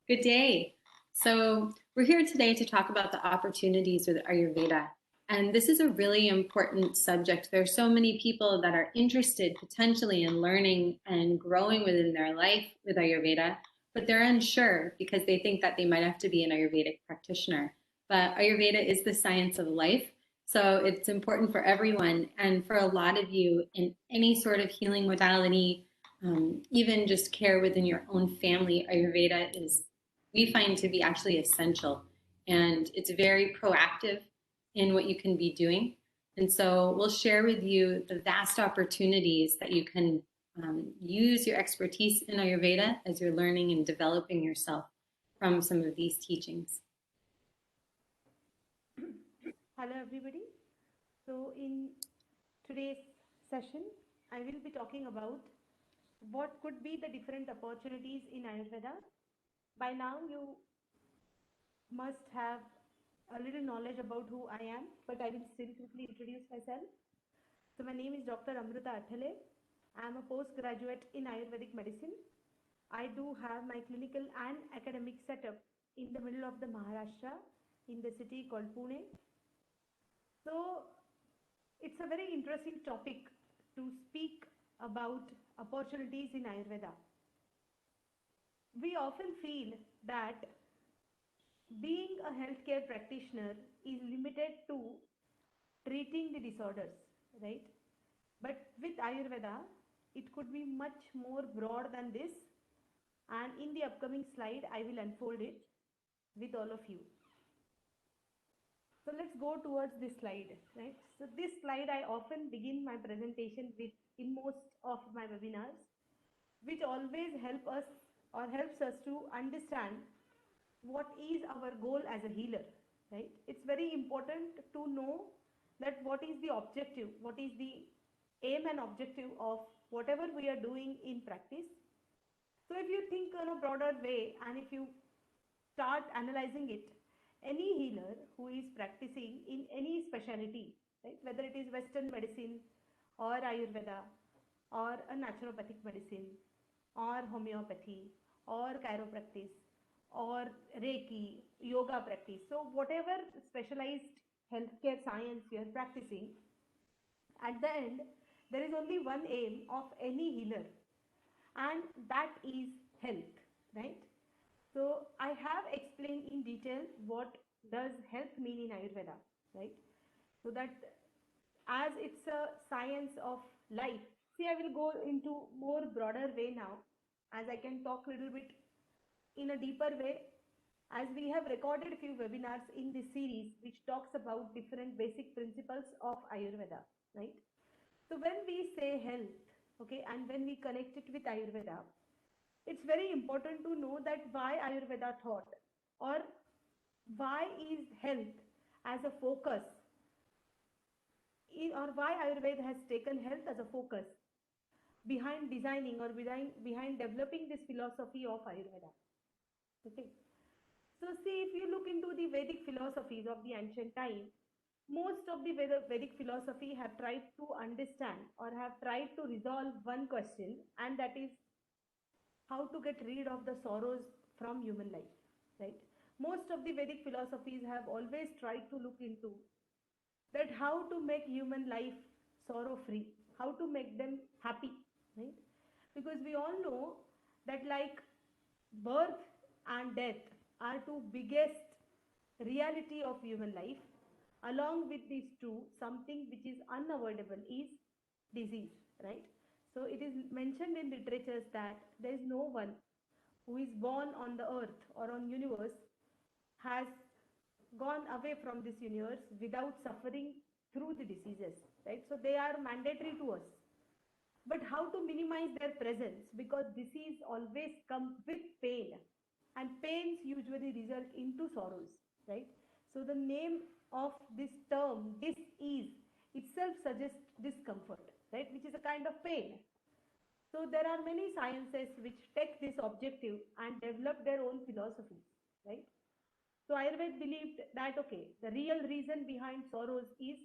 Good day. So, we're here today to talk about the opportunities with Ayurveda. And this is a really important subject. There are so many people that are interested potentially in learning and growing within their life with Ayurveda, but they're unsure because they think that they might have to be an Ayurvedic practitioner. But Ayurveda is the science of life. So, it's important for everyone. And for a lot of you in any sort of healing modality, even just care within your own family, Ayurveda is we find to be actually essential. And it's very proactive in what you can be doing. And so we'll share with you the vast opportunities that you can use your expertise in Ayurveda as you're learning and developing yourself from some of these teachings. Hello, everybody. So, in today's session, I will be talking about what could be the different opportunities in Ayurveda. By now, you must have a little knowledge about who I am, but I will still quickly introduce myself. So, my name is Dr. Amruta Athale. I am a postgraduate in Ayurvedic medicine. I do have my clinical and academic setup in the middle of the Maharashtra in the city called Pune. So, it's a very interesting topic to speak about opportunities in Ayurveda. We often feel that being a healthcare practitioner is limited to treating the disorders, right? But with Ayurveda, it could be much more broad than this. And in the upcoming slide, I will unfold it with all of you. So let's go towards this slide, right? So this slide, I often begin my presentation with in most of my webinars, which always helps us to understand what is our goal as a healer, right? It's very important to know that what is the objective, what is the aim and objective of whatever we are doing in practice. So if you think in a broader way and if you start analyzing it, any healer who is practicing in any specialty, right, whether it is Western medicine or Ayurveda or a naturopathic medicine or homeopathy or chiropractic or Reiki, yoga practice. So whatever specialized healthcare science you are practicing, at the end, there is only one aim of any healer, and that is health, right? So I have explained in detail what does health mean in Ayurveda, right? So that as it's a science of life, see, I will go into more broader way now, as I can talk a little bit in a deeper way, as we have recorded a few webinars in this series which talks about different basic principles of Ayurveda, right? So when we say health, okay, and when we connect it with Ayurveda, it's very important to know that why Ayurveda thought, or why is health as a focus, or why Ayurveda has taken health as a focus behind designing or behind developing this philosophy of Ayurveda. Okay. So see, if you look into the Vedic philosophies of the ancient time, most of the Vedic philosophy have tried to understand or have tried to resolve one question, and that is how to get rid of the sorrows from human life, right? Most of the Vedic philosophies have always tried to look into that how to make human life sorrow free, how to make them happy, right? Because we all know that like birth and death are two biggest reality of human life. Along with these two, something which is unavoidable is disease, right? So it is mentioned in literatures that there is no one who is born on the earth or on universe has gone away from this universe without suffering through the diseases, right? So they are mandatory to us. But how to minimize their presence, because disease always comes with pain, and pains usually result into sorrows, right? So the name of this term, dis-ease, itself suggests discomfort, right, which is a kind of pain. So there are many sciences which take this objective and develop their own philosophies, right? So Ayurveda believed that okay, the real reason behind sorrows is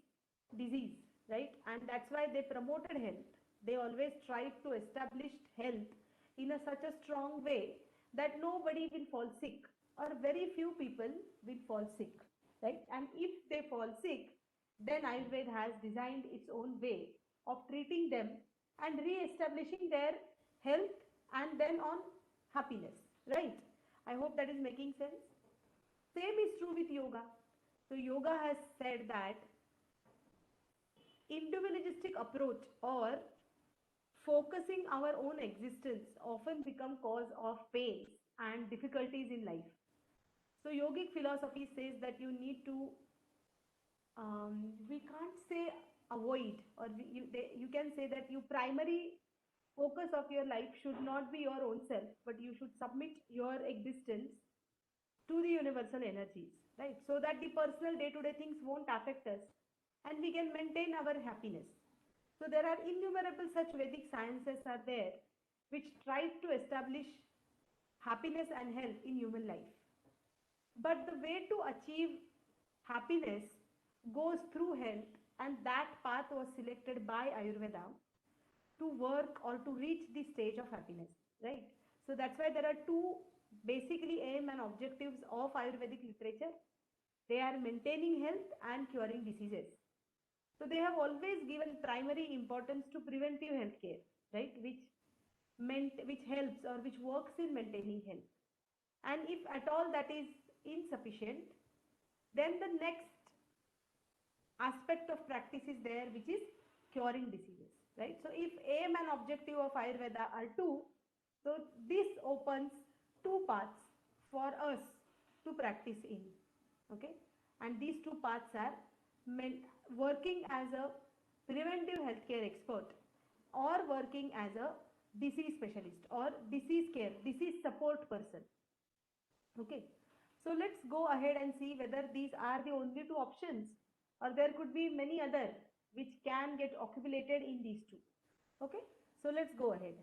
disease, right? And that's why they promoted health. They always tried to establish health in such a strong way that nobody will fall sick, or very few people will fall sick, right? And if they fall sick, then Ayurveda has designed its own way of treating them and re-establishing their health and then on happiness, right? I hope that is making sense. Same is true with yoga. So yoga has said that individualistic approach or focusing our own existence often become cause of pain and difficulties in life. So yogic philosophy says that you need to, we can't say avoid, or you can say that you primary focus of your life should not be your own self, but you should submit your existence to the universal energies, right? So that the personal day-to-day things won't affect us and we can maintain our happiness. So there are innumerable such Vedic sciences are there which try to establish happiness and health in human life. But the way to achieve happiness goes through health, and that path was selected by Ayurveda to work or to reach the stage of happiness, right? So that's why there are two basically aim and objectives of Ayurvedic literature. They are maintaining health and curing diseases. So they have always given primary importance to preventive healthcare, right? Which helps or which works in maintaining health. And if at all that is insufficient, then the next aspect of practice is there, which is curing diseases, right? So if aim and objective of Ayurveda are two, so this opens two paths for us to practice in, okay? And these two paths are working as a preventive healthcare expert or working as a disease specialist or disease care, disease support person, okay? So let's go ahead and see whether these are the only two options or there could be many other which can get accumulated in these two, okay? So let's go ahead.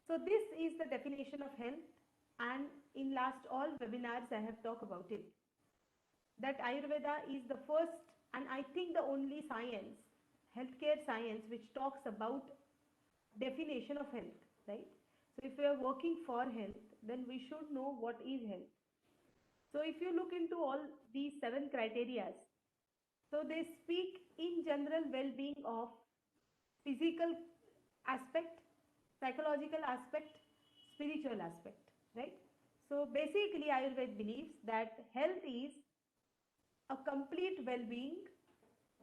So this is the definition of health, and in last all webinars I have talked about it, that Ayurveda is the first and I think the only science, healthcare science, which talks about definition of health, right? So if we are working for health, then we should know what is health. So if you look into all these 7 criteria, so they speak in general well-being of physical aspect, psychological aspect, spiritual aspect, right? So basically Ayurveda believes that health is a complete well-being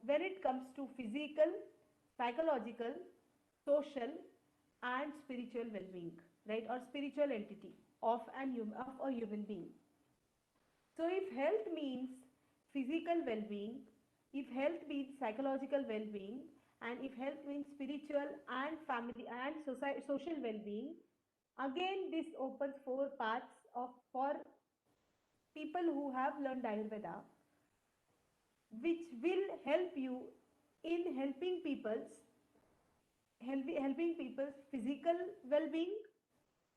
when it comes to physical, psychological, social and spiritual well-being, right? Or spiritual entity of a human being. So if health means physical well-being, if health means psychological well-being, and if health means spiritual and family and social well-being, again this opens 4 paths for people who have learned Ayurveda, which will help you in helping people's physical well-being,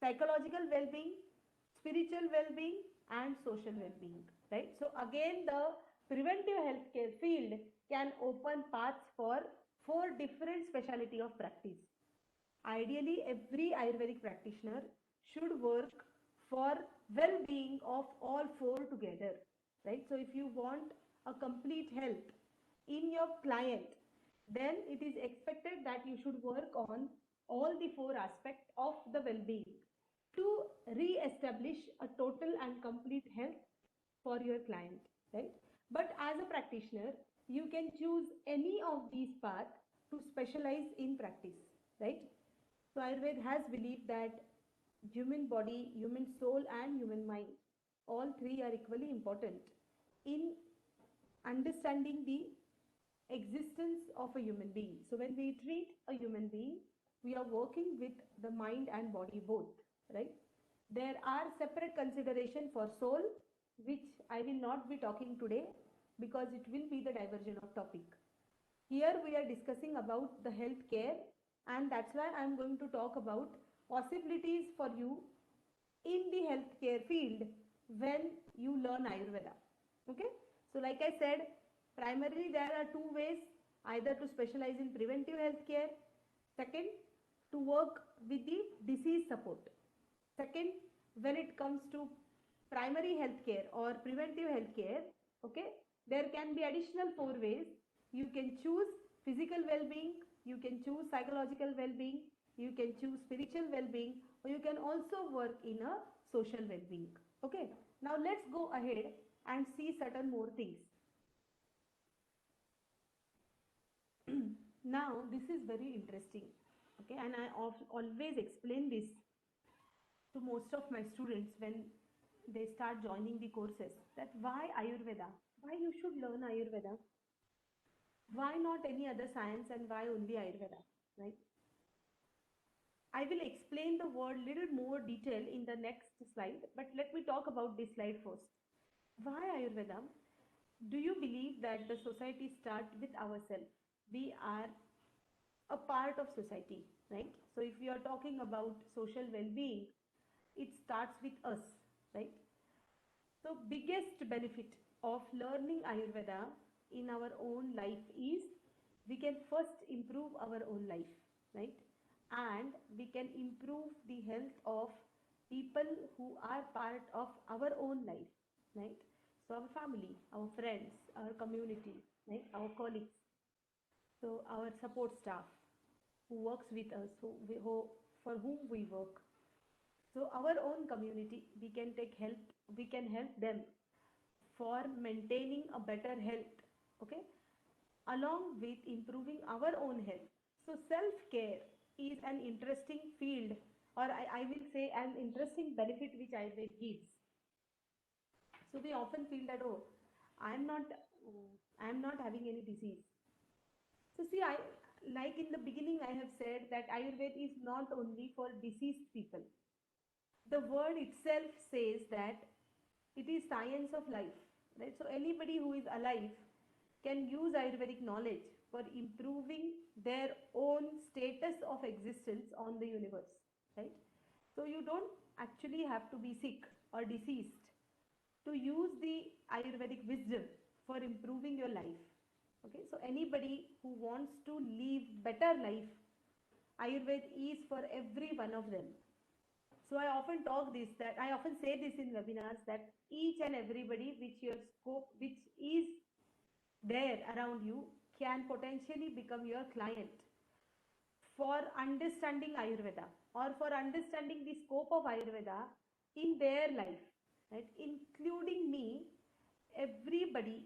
psychological well-being, spiritual well-being and social well-being, right? So again the preventive healthcare field can open paths for 4 different specialty of practice. Ideally every Ayurvedic practitioner should work for well-being of all 4 together, right? So if you want a complete health in your client, then it is expected that you should work on all the 4 aspects of the well-being to re-establish a total and complete health for your client, right? But as a practitioner, you can choose any of these paths to specialize in practice, right? So Ayurveda has believed that human body, human soul and human mind, all 3 are equally important in understanding the existence of a human being. So when we treat a human being, we are working with the mind and body both, right? There are separate consideration for soul, which I will not be talking today because it will be the diversion of topic. Here we are discussing about the healthcare, and that's why I am going to talk about possibilities for you in the healthcare field when you learn Ayurveda, okay? So like I said, primarily there are 2 ways, either to specialize in preventive healthcare, second to work with the disease support, second when it comes to primary healthcare or preventive healthcare, okay, there can be additional 4 ways. You can choose physical well-being, you can choose psychological well-being, you can choose spiritual well-being, or you can also work in a social well-being. Okay, now let's go ahead and see certain more things. Now this is very interesting, okay, and I always explain this to most of my students when they start joining the courses, that why Ayurveda, why you should learn Ayurveda, why not any other science, and why only Ayurveda, right? I will explain the word little more detail in the next slide, but let me talk about this slide first. Why Ayurveda? Do you believe that the society starts with ourselves? We are a part of society, right? So if we are talking about social well-being, it starts with us, right? So biggest benefit of learning Ayurveda in our own life is we can first improve our own life, right? And we can improve the health of people who are part of our own life, right? So our family, our friends, our community, right? Our colleagues, so our support staff who works with us, for whom we work. So our own community, we can help them for maintaining a better health, okay, along with improving our own health. So self-care is an interesting field, or I will say an interesting benefit which Ayurveda gives. So we often feel that, oh, I'm not, I'm not having any disease. So see, I like in the beginning I have said that Ayurveda is not only for diseased people. The word itself says that it is science of life, right? So anybody who is alive can use Ayurvedic knowledge for improving their own status of existence on the universe, right? So you don't actually have to be sick or deceased to use the Ayurvedic wisdom for improving your life. Okay, so anybody who wants to live better life, Ayurveda is for every one of them. So I often talk this, that I often say this in webinars, that each and everybody which your scope, which is there around you, can potentially become your client for understanding Ayurveda or for understanding the scope of Ayurveda in their life, right? Including me, everybody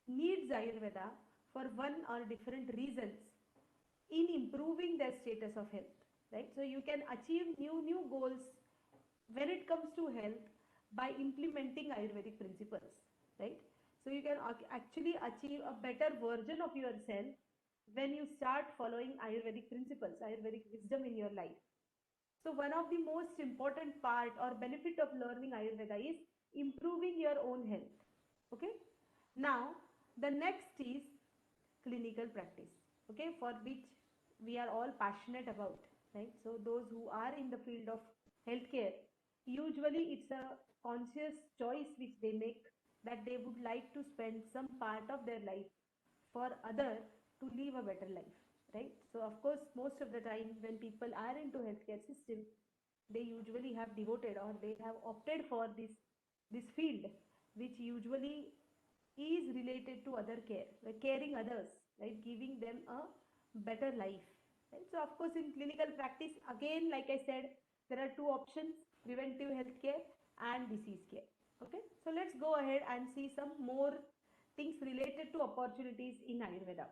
needs Ayurveda for one or different reasons in improving their status of health, right? So you can achieve new goals when it comes to health by implementing Ayurvedic principles, right? So you can actually achieve a better version of yourself when you start following Ayurvedic principles, Ayurvedic wisdom in your life. So one of the most important part or benefit of learning Ayurveda is improving your own health. Okay. Now the next is clinical practice. Okay, for which we are all passionate about, right? So those who are in the field of healthcare, usually it's a conscious choice which they make, that they would like to spend some part of their life for other to live a better life, right? So of course most of the time when people are into healthcare system, they usually have devoted or they have opted for this field, which usually is related to other care, like caring others, right? Giving them a better life, right? So of course in clinical practice, again, like I said, there are two options: preventive health care and disease care. Okay, so let's go ahead and see some more things related to opportunities in Ayurveda.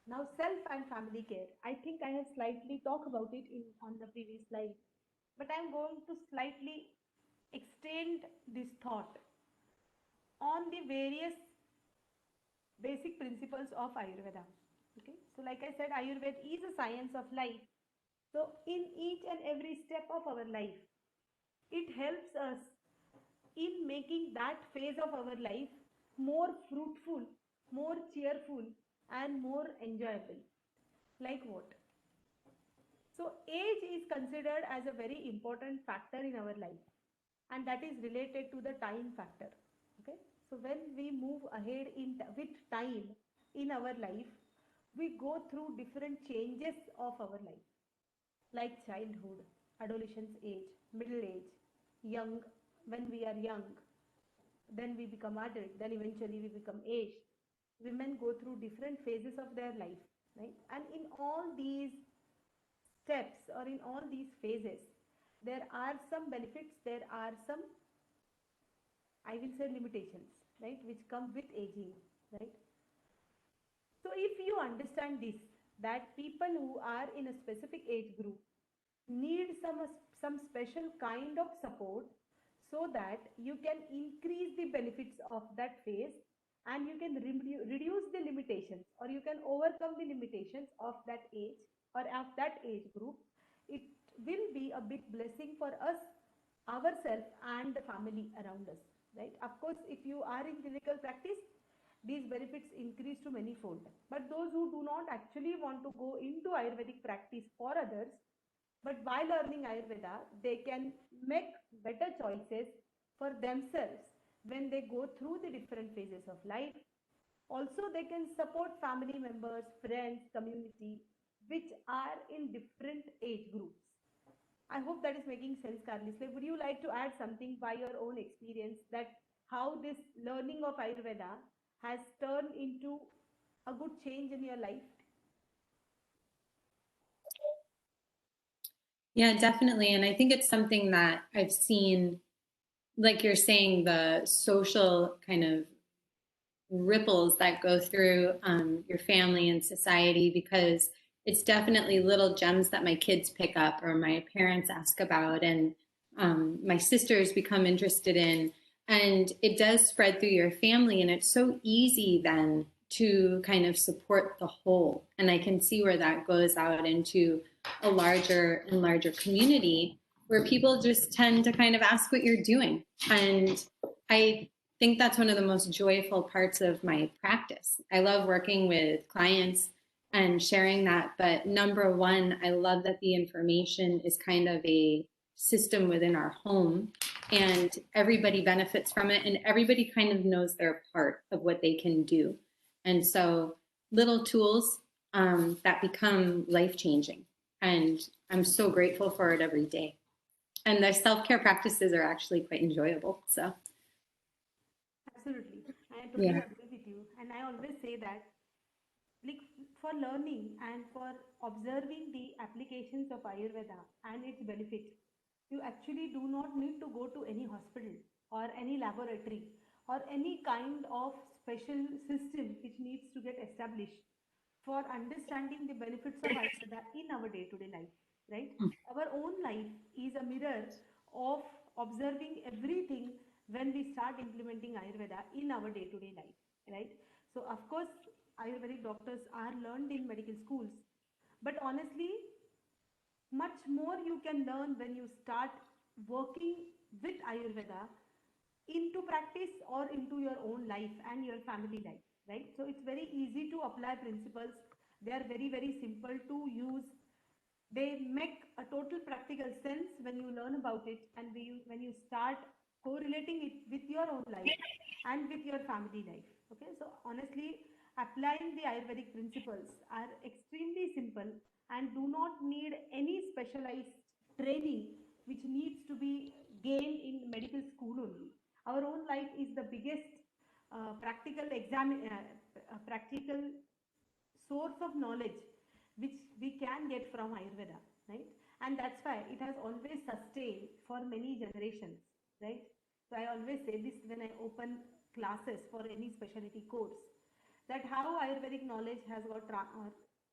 Now, self and family care. I think I have slightly talked about it in on the previous slide, but I'm going to slightly extend this thought on the various basic principles of Ayurveda. Okay, so like I said, Ayurveda is a science of life. So in each and every step of our life, it helps us in making that phase of our life more fruitful, more cheerful, and more enjoyable. Like what? So age is considered as a very important factor in our life, and that is related to the time factor. Okay, so when we move ahead with time in our life, we go through different changes of our life, like childhood, adolescence age, middle age, young, when we are young, then we become adult, then eventually we become aged. Women go through different phases of their life, right? And in all these steps or in all these phases, there are some benefits, there are some, I will say, limitations, right, which come with aging, right? So if you understand this, that people who are in a specific age group need some special kind of support so that you can increase the benefits of that phase, and you can reduce the limitations, or you can overcome the limitations of that age or of that age group, it will be a big blessing for us, ourselves, and the family around us, right? Of course, if you are in clinical practice, these benefits increase to many fold. But those who do not actually want to go into Ayurvedic practice for others, but by learning Ayurveda, they can make better choices for themselves when they go through the different phases of life. Also, they can support family members, friends, community, which are in different age groups. I hope that is making sense, Carly. So would you like to add something by your own experience, that how this learning of Ayurveda has turned into a good change in your life? Yeah, definitely. And I think it's something that I've seen, like you're saying, the social kind of ripples that go through your family and society, because it's definitely little gems that my kids pick up or my parents ask about, and my sisters become interested in. And it does spread through your family, and it's so easy then to kind of support the whole. And I can see where that goes out into a larger and larger community where people just tend to kind of ask what you're doing. And I think that's one of the most joyful parts of my practice. I love working with clients and sharing that. But number one, I love that the information is kind of a system within our home, and everybody benefits from it, and everybody kind of knows their part of what they can do. And so little tools that become life changing. And I'm so grateful for it every day. And the self care practices are actually quite enjoyable. So, Absolutely. I totally yeah. agree with you. And I always say that, like, for learning and for observing the applications of Ayurveda and its benefits, you actually do not need to go to any hospital or any laboratory or any kind of special system which needs to get established for understanding the benefits of Ayurveda in our day-to-day life, right? Our own life is a mirror of observing everything when we start implementing Ayurveda in our day-to-day life, right? So, of course, Ayurvedic doctors are learned in medical schools, but honestly, much more you can learn when you start working with Ayurveda into practice or into your own life and your family life, right? So it's very easy to apply principles. They are very, very simple to use. They make a total practical sense when you learn about it, and when you start correlating it with your own life and with your family life. Okay, so honestly, applying the Ayurvedic principles are extremely simple and do not need any specialized training which needs to be gained in medical school only. Our own life is the biggest practical source of knowledge which we can get from Ayurveda, right? And that's why it has always sustained for many generations, right? So I always say this when I open classes for any specialty course, that how Ayurvedic knowledge has got, or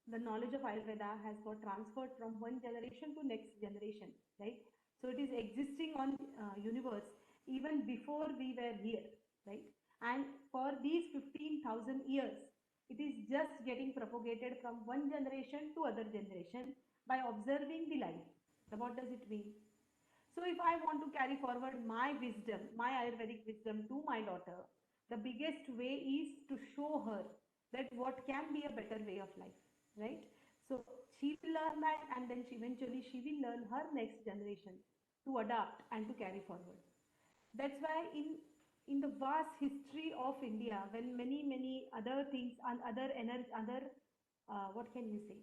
the knowledge of Ayurveda has got transferred from one generation to next generation, right? So it is existing on universe even before we were here, right? And for these 15,000 years, it is just getting propagated from one generation to other generation by observing the life. So what does it mean? So if I want to carry forward my wisdom, my Ayurvedic wisdom to my daughter, the biggest way is to show her that what can be a better way of life, right? So she will learn that, and then eventually she will learn her next generation to adapt and to carry forward. That's why in the vast history of India, when many other things and other what can you say,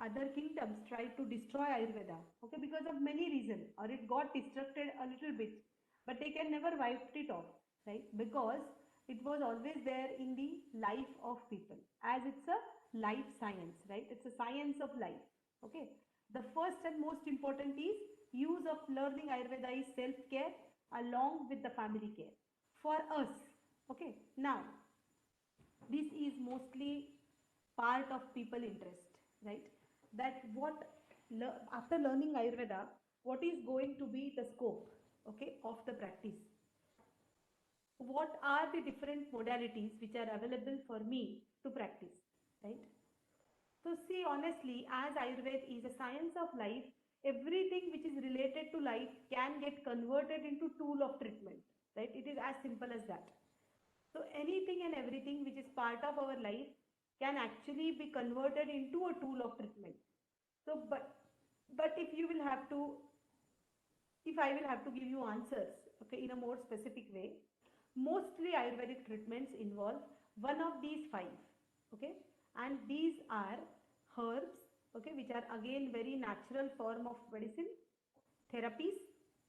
other kingdoms tried to destroy Ayurveda, okay, because of many reasons, or it got destructed a little bit, but they can never wipe it off, right? Because it was always there in the life of people, as it's a life science, right? It's a science of life, okay? The first and most important is use of learning Ayurveda is self-care along with the family care for us, okay? Now, this is mostly part of people interest, right? That what after learning Ayurveda, what is going to be the scope, okay, of the practice? What are the different modalities which are available for me to practice, right? So see, honestly, as Ayurveda is a science of life, everything which is related to life can get converted into tool of treatment, right? It is as simple as that. So anything and everything which is part of our life can actually be converted into a tool of treatment. So, but if you will have to, if I will have to give you answers, okay, in a more specific way, mostly Ayurvedic treatments involve one of these five, okay, and these are herbs, okay, which are again very natural form of medicine, therapies,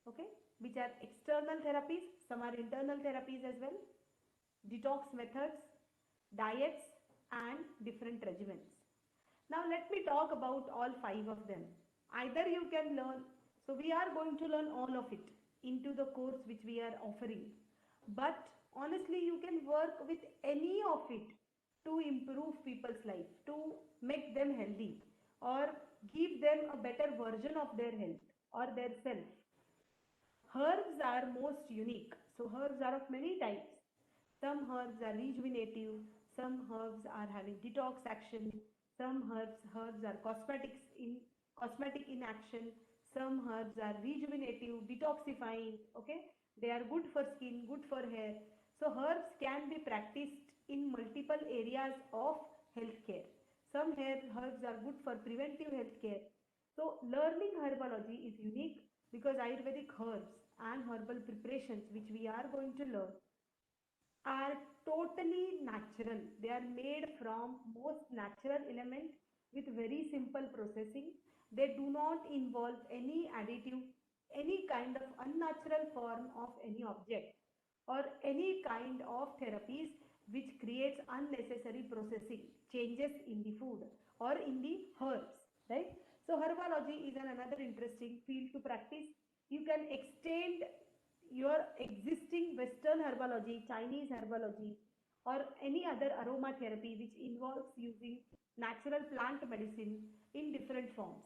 okay, which are external therapies, some are internal therapies as well, detox methods, diets, and different regimens. Now let me talk about all five of them. Either you can learn, so we are going to learn all of it into the course which we are offering. But honestly, you can work with any of it to improve people's life, to make them healthy, or give them a better version of their health or their self. Herbs are most unique. So herbs are of many types. Some herbs are rejuvenative, some herbs are having detox action, some herbs are cosmetic in action, some herbs are rejuvenative, detoxifying, okay? They are good for skin, good for hair. So herbs can be practiced in multiple areas of healthcare. Some herbs are good for preventive healthcare. So learning herbology is unique because Ayurvedic herbs and herbal preparations which we are going to learn are totally natural. They are made from most natural elements with very simple processing. They do not involve any additive, any kind of unnatural form of any object or any kind of therapies which creates unnecessary processing changes in the food or in the herbs, right? So herbology is another interesting field to practice. You can extend your existing Western herbology, Chinese herbology, or any other aromatherapy which involves using natural plant medicine in different forms.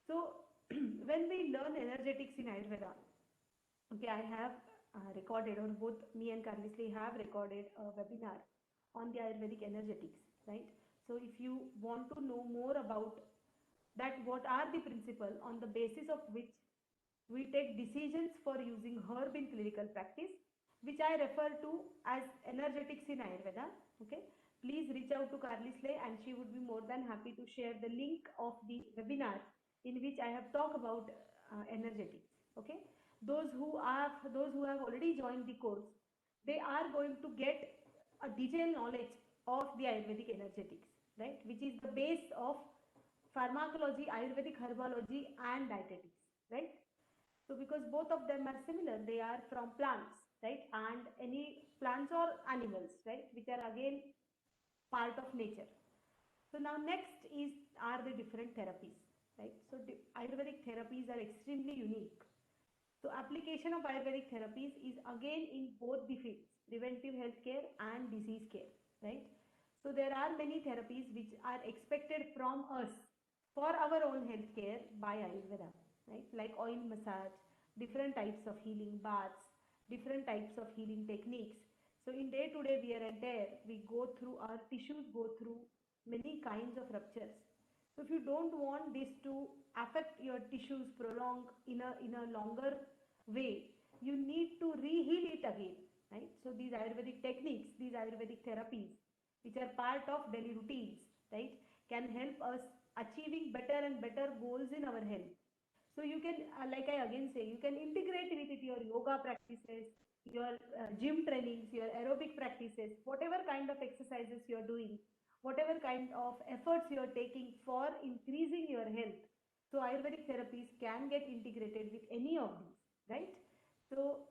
So, when we learn energetics in Ayurveda, okay, I have recorded, or both me and Carlisle have recorded a webinar on the Ayurvedic energetics, right? So, if you want to know more about that, what are the principles on the basis of which we take decisions for using herb in clinical practice, which I refer to as energetics in Ayurveda. Okay, please reach out to Carlisle and she would be more than happy to share the link of the webinar in which I have talked about energetics. Okay, those who have already joined the course, they are going to get a detailed knowledge of the Ayurvedic energetics, right, which is the base of pharmacology, Ayurvedic herbology, and dietetics, right? So because both of them are similar, they are from plants, right? And any plants or animals, right? Which are again part of nature. So now next are the different therapies, right? So Ayurvedic therapies are extremely unique. So application of Ayurvedic therapies is again in both the fields, preventive healthcare and disease care, right? So there are many therapies which are expected from us for our own healthcare by Ayurveda, right? Like oil massage, different types of healing baths, different types of healing techniques. So in day-to-day wear and tear, we go through, our tissues go through many kinds of ruptures. So if you don't want this to affect your tissues prolong in a longer way, you need to reheal it again, right? So these Ayurvedic techniques, these Ayurvedic therapies, which are part of daily routines, right, can help us achieving better and better goals in our health. So you can, like I again say, you can integrate with it your yoga practices, your gym trainings, your aerobic practices, whatever kind of exercises you are doing. whatever kind of efforts you are taking for increasing your health. So Ayurvedic therapies can get integrated with any of these, right? So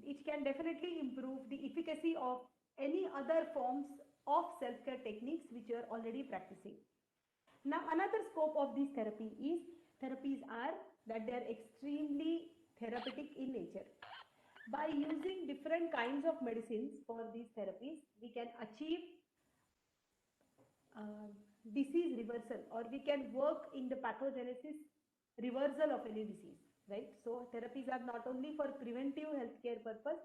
it can definitely improve the efficacy of any other forms of self-care techniques which you are already practicing. Now, another scope of this therapy is therapies are that they are extremely therapeutic in nature. By using different kinds of medicines for these therapies, we can achieve uh, disease reversal, or we can work in the pathogenesis reversal of any disease, right? So therapies are not only for preventive healthcare purpose,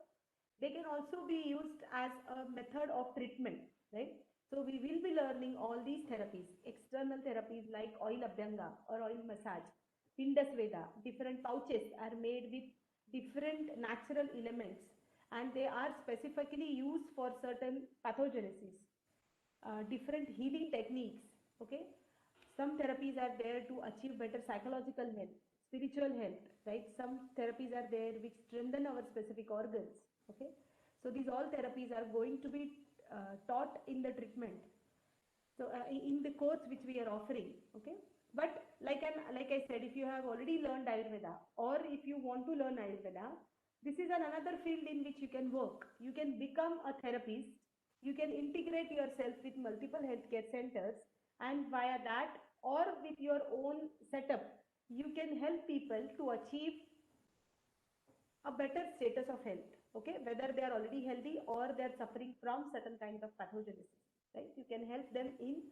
they can also be used as a method of treatment, right? So we will be learning all these therapies, external therapies like oil abhyanga or oil massage, Pindasveda. Different pouches are made with different natural elements, and they are specifically used for certain pathogenesis. Different healing techniques, okay? Some therapies are there to achieve better psychological health, spiritual health, right? Some therapies are there which strengthen our specific organs, okay? So these all therapies are going to be taught in the treatment, so in the course which we are offering, okay? But like I said, if you have already learned Ayurveda, or if you want to learn Ayurveda, this is another field in which you can work. You can become a therapist, you can integrate yourself with multiple healthcare centers, and via that or with your own setup, you can help people to achieve a better status of health, okay? Whether they are already healthy or they are suffering from certain kind of pathogenesis, right? You can help them in,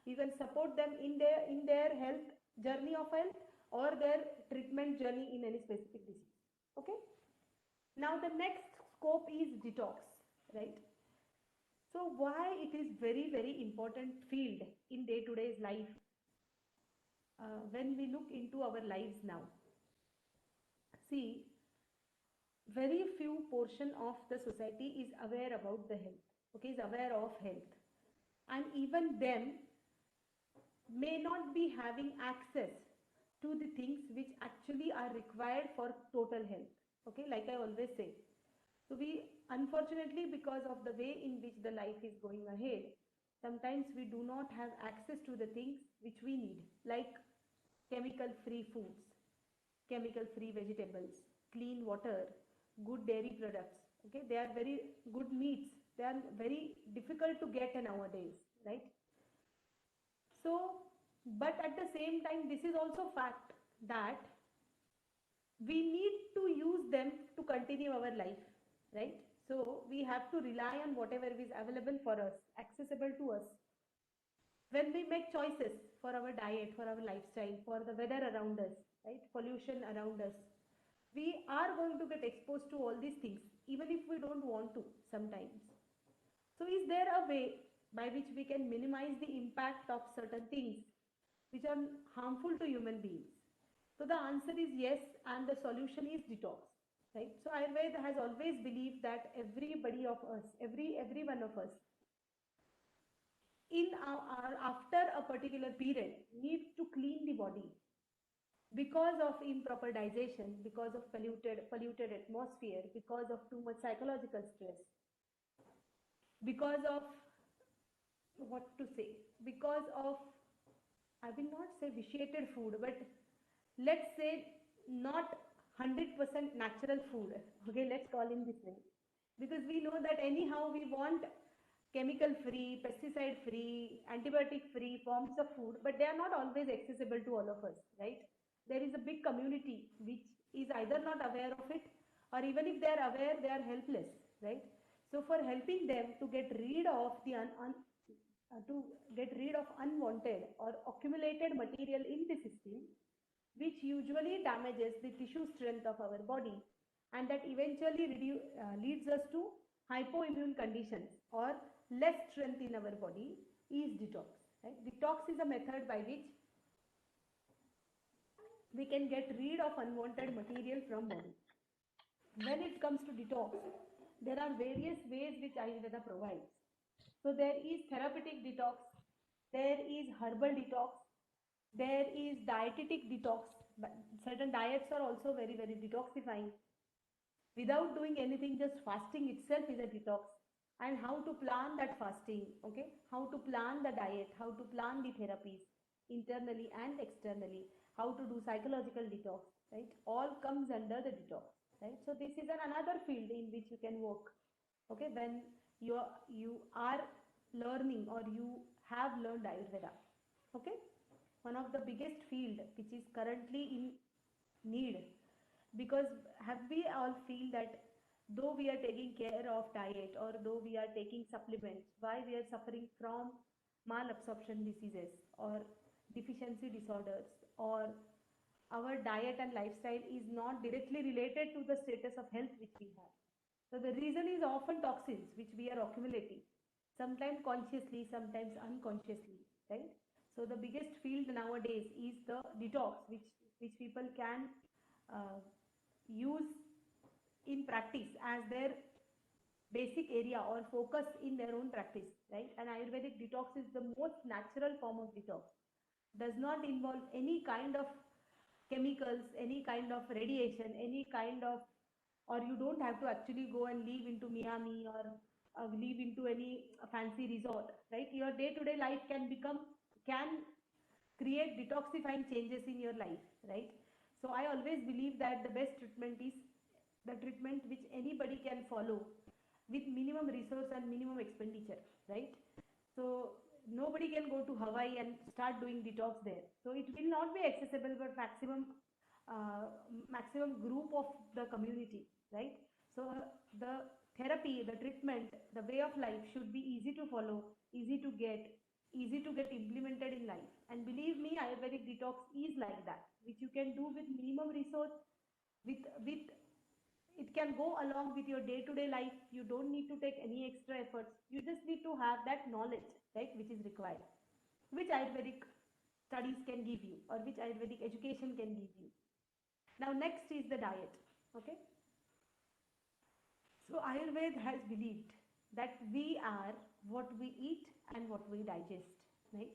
you can support them in their health journey of health, or their treatment journey in any specific disease, okay? Now the next scope is detox, right? So why it is very important field in day to day life, when we look into our lives now? See, very few portion of the society is aware about the health, okay, is aware of health, and even them may not be having access to the things which actually are required for total health, okay, like I always say. So we, unfortunately, because of the way in which the life is going ahead, sometimes we do not have access to the things which we need, like chemical free foods, chemical free vegetables, clean water, good dairy products, okay? They are very good meats, they are very difficult to get nowadays, right? So, but at the same time, this is also fact that we need to use them to continue our life, right? So we have to rely on whatever is available for us, accessible to us. When we make choices for our diet, for our lifestyle, for the weather around us, right, pollution around us, we are going to get exposed to all these things, even if we don't want to sometimes. So is there a way by which we can minimize the impact of certain things which are harmful to human beings? So the answer is yes, and the solution is detox, right? So Ayurveda has always believed that everybody of us, every one of us, in our after a particular period, needs to clean the body because of improper digestion, because of polluted atmosphere, because of too much psychological stress, because of, what to say, because of, I will not say vitiated food, but let's say not 100% natural food, okay, let's call in this way, because we know that anyhow we want chemical free, pesticide free, antibiotic free forms of food, but they are not always accessible to all of us, right? There is a big community which is either not aware of it, or even if they are aware, they are helpless, right? So for helping them to get rid of the unwanted or accumulated material in the system, which usually damages the tissue strength of our body, and that eventually leads us to hypoimmune conditions or less strength in our body, is detox, right? Detox is a method by which we can get rid of unwanted material from body. When it comes to detox, there are various ways which Ayurveda provides. So there is therapeutic detox, there is herbal detox, there is dietetic detox. But certain diets are also very detoxifying. Without doing anything, just fasting itself is a detox. and how to plan that fasting, okay, how to plan the diet, how to plan the therapies internally and externally, how to do psychological detox, right? All comes under the detox, right? So this is another field in which you can work, okay, when you are learning or you have learned Ayurveda, okay. One of the biggest field which is currently in need, because have we all feel that though we are taking care of diet or though we are taking supplements, why we are suffering from malabsorption diseases or deficiency disorders, or our diet and lifestyle is not directly related to the status of health which we have. So the reason is often toxins which we are accumulating, sometimes consciously, sometimes unconsciously, right? So the biggest field nowadays is the detox, which people can uh, use in practice as their basic area or focus in their own practice, right? And Ayurvedic detox is the most natural form of detox. Does not involve any kind of chemicals, any kind of radiation, any kind of, or you don't have to actually go and live into Miami or live into any fancy resort, right? Your day-to-day life can create detoxifying changes in your life, right? So I always believe that the best treatment is the treatment which anybody can follow with minimum resource and minimum expenditure, right? So nobody can go to Hawaii and start doing detox there. So it will not be accessible, but maximum group of the community, right? So the therapy, the treatment, the way of life should be easy to follow, easy to get implemented in life. And believe me, Ayurvedic detox is like that, which you can do with minimum resource, with it can go along with your day-to-day life. You don't need to take any extra efforts. You just need to have that knowledge, right, which is required, which Ayurvedic studies can give you, or which Ayurvedic education can give you. Now, next is the diet. Okay. So, Ayurveda has believed that we are what we eat and what we digest, right?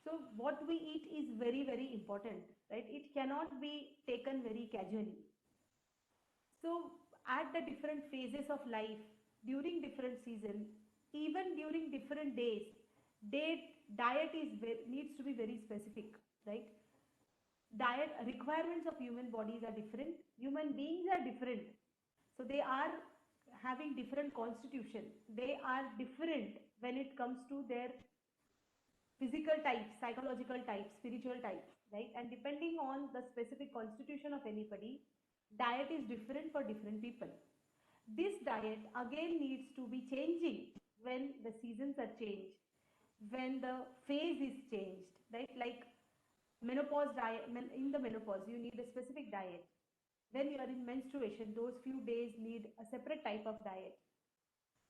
So, what we eat is very, very important, right? It cannot be taken very casually. So, at the different phases of life, during different seasons, even during different days, diet needs to be very specific, right? Diet requirements of human bodies are different. Human beings are different, so they are having different constitution. They are different when it comes to their physical types, psychological types, spiritual types, right? And depending on the specific constitution of anybody, diet is different for different people. This diet again needs to be changing when the seasons are changed, when the phase is changed, right? Like menopause diet, in the menopause, you need a specific diet. When you are in menstruation, those few days need a separate type of diet.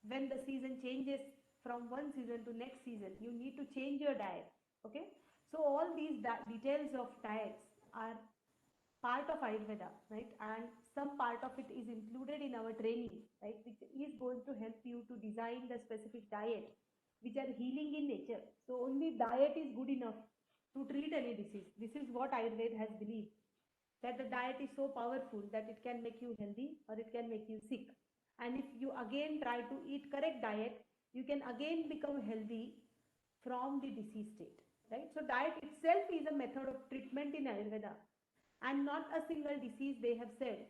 When the season changes from one season to next season, you need to change your diet, okay. So all these details of diets are part of Ayurveda, right? And some part of it is included in our training, right, which is going to help you to design the specific diet which are healing in nature. So only diet is good enough to treat any disease. This is what Ayurveda has believed, that the diet is so powerful that it can make you healthy or it can make you sick. And if you again try to eat correct diet, you can again become healthy from the disease state, right? So diet itself is a method of treatment in Ayurveda, and not a single disease, they have said,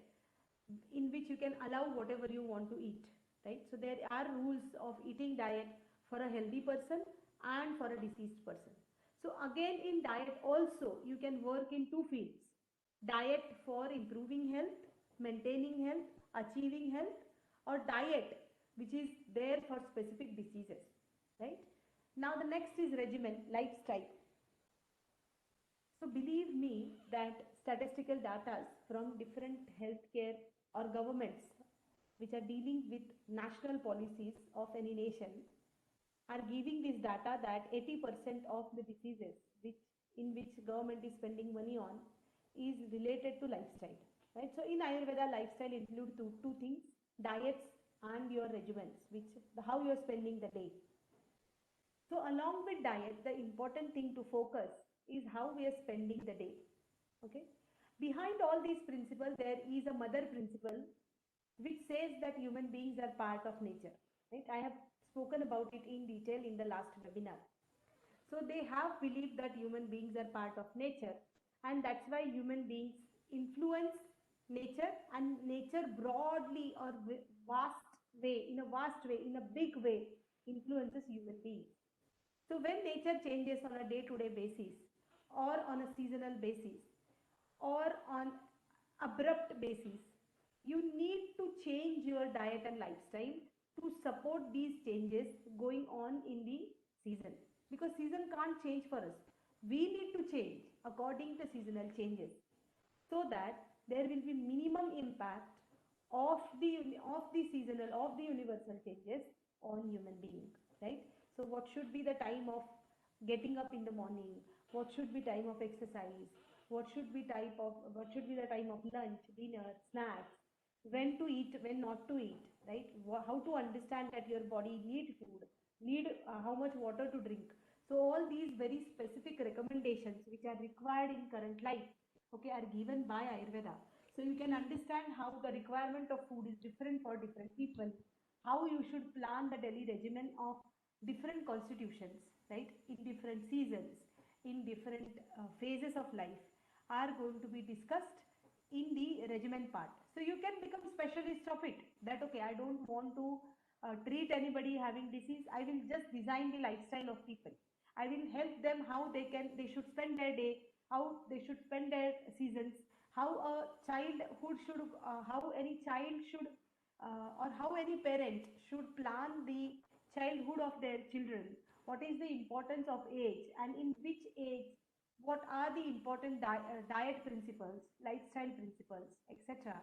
in which you can allow whatever you want to eat, right? So there are rules of eating diet for a healthy person and for a diseased person. So again, in diet also you can work in two fields: diet for improving health, maintaining health, achieving health, or diet which is there for specific diseases, right? Now the next is regimen, lifestyle. So believe me that statistical data from different healthcare or governments which are dealing with national policies of any nation are giving this data that 80% of the diseases in which government is spending money on is related to lifestyle, right? So in Ayurveda, lifestyle include two things: diets and your regimens, which how you are spending the day. So along with diet, the important thing to focus is how we are spending the day. Okay. Behind all these principles, there is a mother principle which says that human beings are part of nature. right? I have spoken about it in detail in the last webinar. So they have believed that human beings are part of nature, and that's why human beings influence nature, and nature broadly or vast vast way, in a big way, influences human beings. So when nature changes on a day-to-day basis, or on a seasonal basis, or on abrupt basis, you need to change your diet and lifestyle to support these changes going on in the season, because season can't change for us. We need to change according to seasonal changes, so that there will be minimum impact of the seasonal, of the universal changes on human being, right? So what should be the time of getting up in the morning, what should be time of exercise, what should be the time of lunch, dinner, snacks, when to eat, when not to eat, right? How to understand that your body need food, need how much water to drink. So all these very specific recommendations which are required in current life, okay, are given by Ayurveda. So you can understand how the requirement of food is different for different people, how you should plan the daily regimen of different constitutions, right, in different seasons, in different phases of life, are going to be discussed in the regimen part. So you can become specialist of it, that okay, I don't want to treat anybody having disease, I will just design the lifestyle of people. I will help them how they should spend their day, how they should spend their seasons, how a childhood should, how any child should, or how any parent should plan the childhood of their children. What is the importance of age, and in which age, what are the important diet principles, lifestyle principles, etc.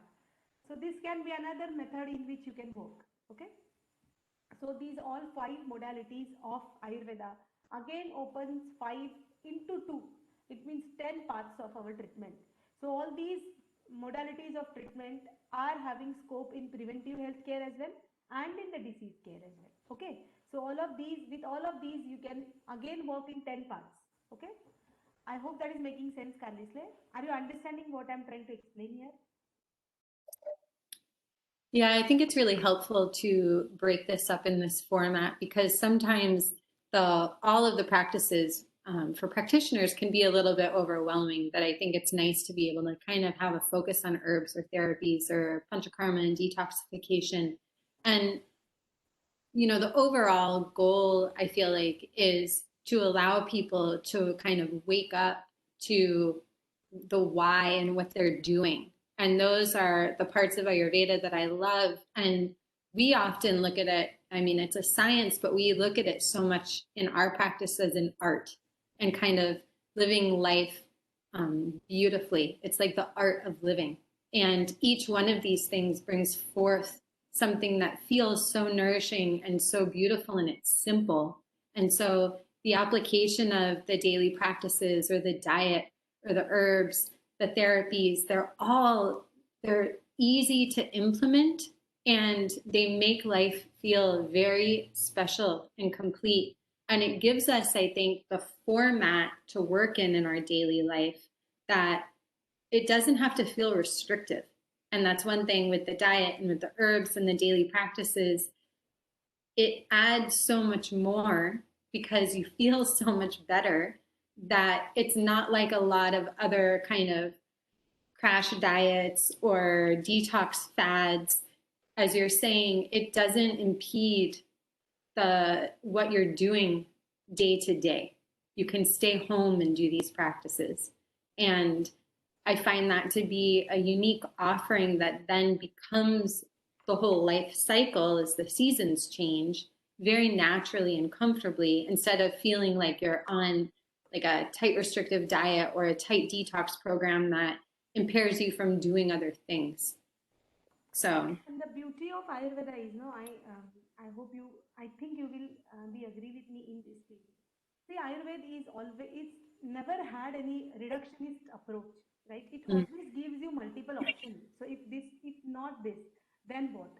So this can be another method in which you can work. Okay. So these all five modalities of Ayurveda again opens five into two. It means 10 parts of our treatment. So all these modalities of treatment are having scope in preventive health care as well, and in the disease care as well. Okay. So with all of these, you can again work in 10 parts. Okay. I hope that is making sense, Carlisle. Are you understanding what I'm trying to explain here? Yeah, I think it's really helpful to break this up in this format because sometimes all of the practices for practitioners can be a little bit overwhelming. That I think it's nice to be able to kind of have a focus on herbs or therapies or panchakarma and detoxification. And the overall goal, I feel like, is to allow people to kind of wake up to the why and what they're doing. And those are the parts of Ayurveda that I love. And we often look at it, I mean, it's a science, but we look at it so much in our practice as an art and kind of living life beautifully. It's like the art of living. And each one of these things brings forth something that feels so nourishing and so beautiful, and it's simple. And so the application of the daily practices or the diet or the herbs, the therapies, they're easy to implement, and they make life feel very special and complete. And it gives us, I think, the format to work in our daily life that it doesn't have to feel restrictive. And that's one thing with the diet and with the herbs and the daily practices. It adds so much more because you feel so much better, that it's not like a lot of other kind of crash diets or detox fads. As you're saying, it doesn't impede what you're doing day to day. You can stay home and do these practices. And I find that to be a unique offering that then becomes the whole life cycle as the seasons change very naturally and comfortably, instead of feeling like you're on like a tight restrictive diet or a tight detox program that impairs you from doing other things. So, and the beauty of Ayurveda is, no, I think you will be agree with me in this thing. See, Ayurveda it's never had any reductionist approach, right? It always gives you multiple options. So if not this, then what?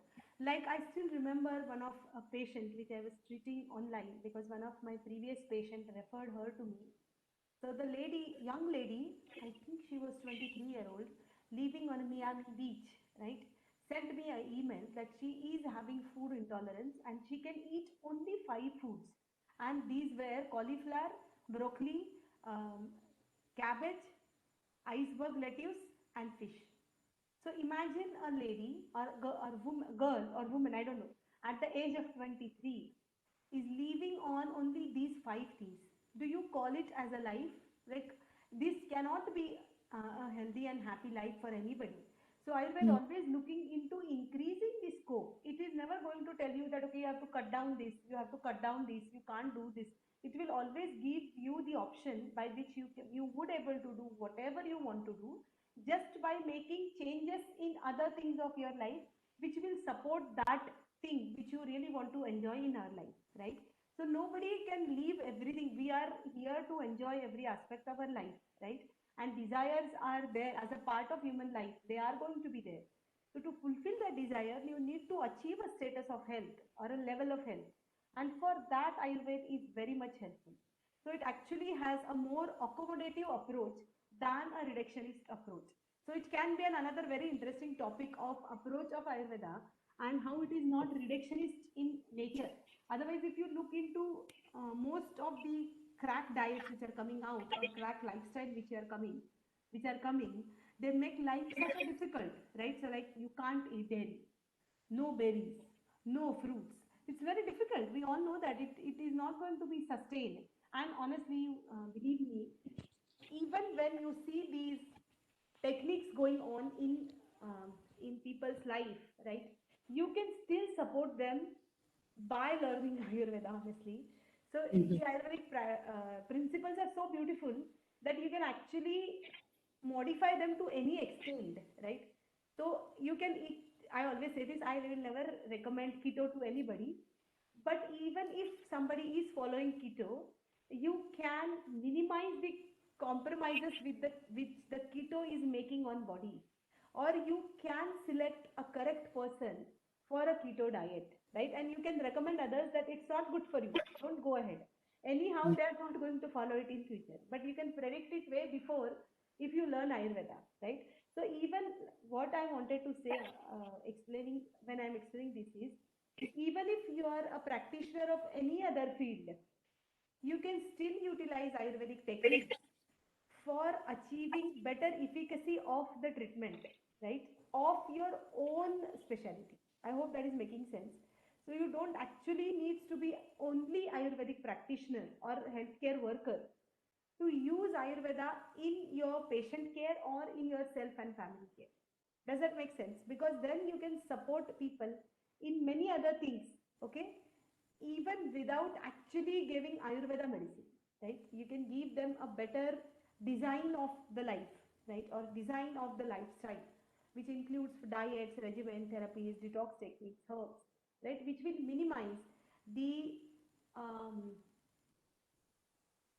Like I still remember one of a patient which I was treating online, because one of my previous patient referred her to me. So the young lady, I think she was 23-year-old, living on Miami Beach, right? Said sent me an email that she is having food intolerance and she can eat only 5 foods. And these were cauliflower, broccoli, um, cabbage, iceberg lettuce, and fish. So imagine a lady girl or woman, I don't know, at the age of 23 is living on only these 5 things. Do you call it as a life? Like, this cannot be a healthy and happy life for anybody. So Ayurveda always looking into increasing the scope. It is never going to tell you that, okay, you have to cut down this, you have to cut down this, you can't do this. It will always give you the option by which you would able to do whatever you want to do, just by making changes in other things of your life which will support that thing which you really want to enjoy in our life, right? So nobody can leave everything. We are here to enjoy every aspect of our life, right? And desires are there as a part of human life. They are going to be there. So to fulfill that desire, you need to achieve a status of health or a level of health. And for that, Ayurveda is very much helpful. So it actually has a more accommodative approach than a reductionist approach. So it can be another very interesting topic of approach of Ayurveda and how it is not reductionist in nature. Otherwise, if you look into most of the crack diets which are coming out or crack lifestyle which are coming, they make life such a difficult, right? So like you can't eat dairy, no berries, no fruits. It's very difficult. We all know that it is not going to be sustained. And honestly, believe me, even when you see these techniques going on in people's life, right? You can still support them by learning Ayurveda, honestly. So the Ayurvedic principles are so beautiful that you can actually modify them to any extent, right? So you can eat, I always say this, I will never recommend keto to anybody, but even if somebody is following keto, you can minimize the compromises with the which the keto is making on body, or you can select a correct person for a keto diet, right? And you can recommend others that it's not good for you, don't go ahead. Anyhow, they're not going to follow it in future, but you can predict it way before if you learn Ayurveda, right? So even what I wanted to say, explaining when I'm explaining this is, even if you are a practitioner of any other field, you can still utilize Ayurvedic techniques for achieving better efficacy of the treatment, right? Of your own specialty. I hope that is making sense. So you don't actually needs to be only Ayurvedic practitioner or healthcare worker to use Ayurveda in your patient care or in your self and family care. Does that make sense? Because then you can support people in many other things, okay? Even without actually giving Ayurveda medicine, right? You can give them a better design of the life, right? Or design of the lifestyle, which includes diets, regimen, therapies, detox techniques, herbs, right? Which will minimize the um,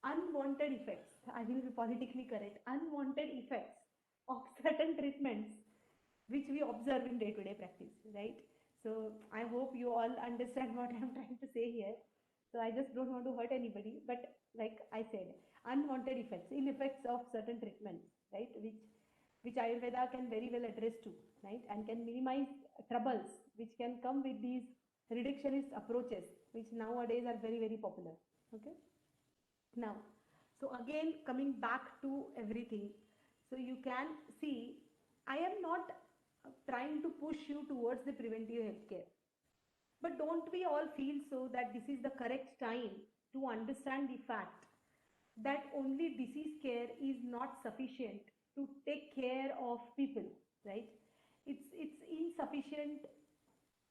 unwanted effects. I will be politically correct. Unwanted effects of certain treatments which we observe in day-to-day practice, right? So I hope you all understand what I'm trying to say here. So I just don't want to hurt anybody, but like I said, unwanted effects, ill effects of certain treatments, right? Which Ayurveda can very well address to, right? And can minimize troubles which can come with these reductionist approaches, which nowadays are very, very popular. Okay. Now, so again, coming back to everything, so you can see, I am not trying to push you towards the preventive healthcare. But don't we all feel so that this is the correct time to understand the fact that only disease care is not sufficient to take care of people, right? It's insufficient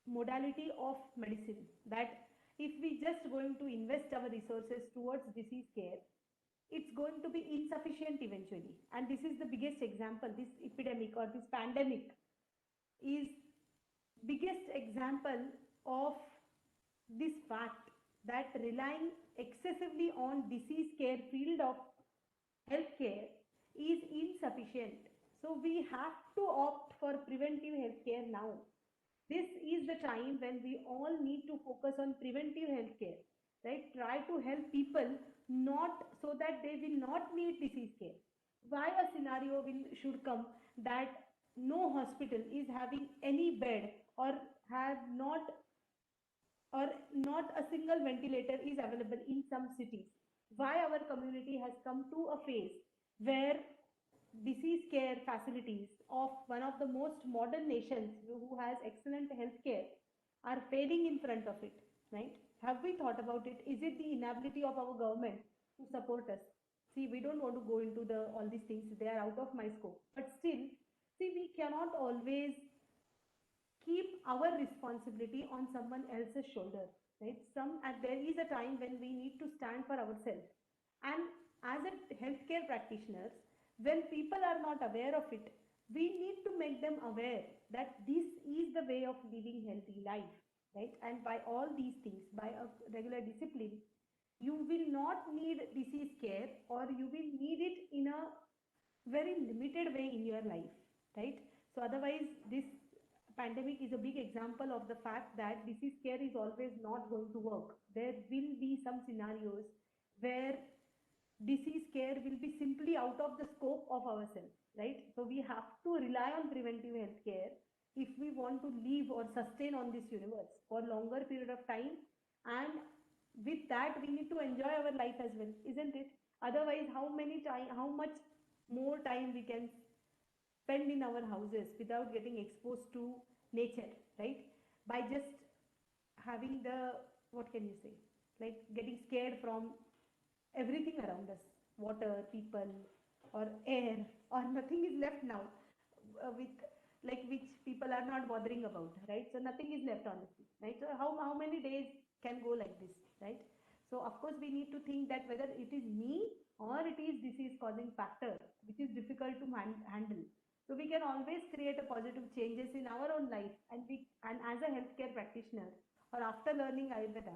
modality of medicine that if we just going to invest our resources towards disease care, it's going to be insufficient eventually. And this is the biggest example. This epidemic or this pandemic is biggest example of this fact that relying excessively on disease care field of healthcare is insufficient. So we have to opt for preventive healthcare now. This is the time when we all need to focus on preventive healthcare, right? Try to help people not so that they will not need disease care. Why a scenario should come that no hospital is having any bed or have not or not a single ventilator is available in some cities. Why our community has come to a phase where disease care facilities of one of the most modern nations who has excellent healthcare are failing in front of it, right? Have we thought about it? Is it the inability of our government to support us? See, we don't want to go into the all these things; they are out of my scope. But still, see, we cannot always keep our responsibility on someone else's shoulder, right? There is a time when we need to stand for ourselves. And as a healthcare practitioners, when people are not aware of it, we need to make them aware that this is the way of living healthy life, right? And by all these things, by a regular discipline, you will not need disease care, or you will need it in a very limited way in your life, right? So otherwise, this pandemic is a big example of the fact that disease care is always not going to work. There will be some scenarios where disease care will be simply out of the scope of ourselves, right? So we have to rely on preventive health care if we want to live or sustain on this universe for longer period of time. And with that, we need to enjoy our life as well, isn't it? Otherwise, how much more time we can spend in our houses without getting exposed to nature, right? By just having the, what can you say, like getting scared from everything around us, water, people, or air, or nothing is left now, with like which people are not bothering about, right? So nothing is left honestly, right? So how many days can go like this, right? So of course we need to think that whether it is me or it is disease causing factor which is difficult to handle. So we can always create a positive changes in our own life, and as a healthcare practitioner or after learning Ayurveda,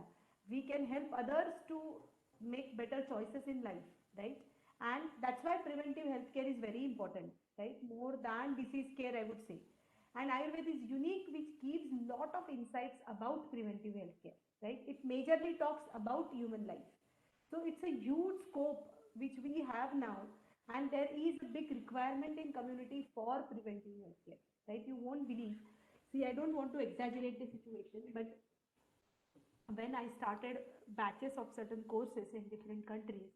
we can help others to make better choices in life, right? And that's why preventive healthcare is very important, right? More than disease care, I would say. And Ayurveda is unique, which gives lot of insights about preventive healthcare, right? It majorly talks about human life. So it's a huge scope which we have now, and there is a big requirement in community for preventive healthcare, right? You won't believe. See, I don't want to exaggerate the situation, but when I started batches of certain courses in different countries,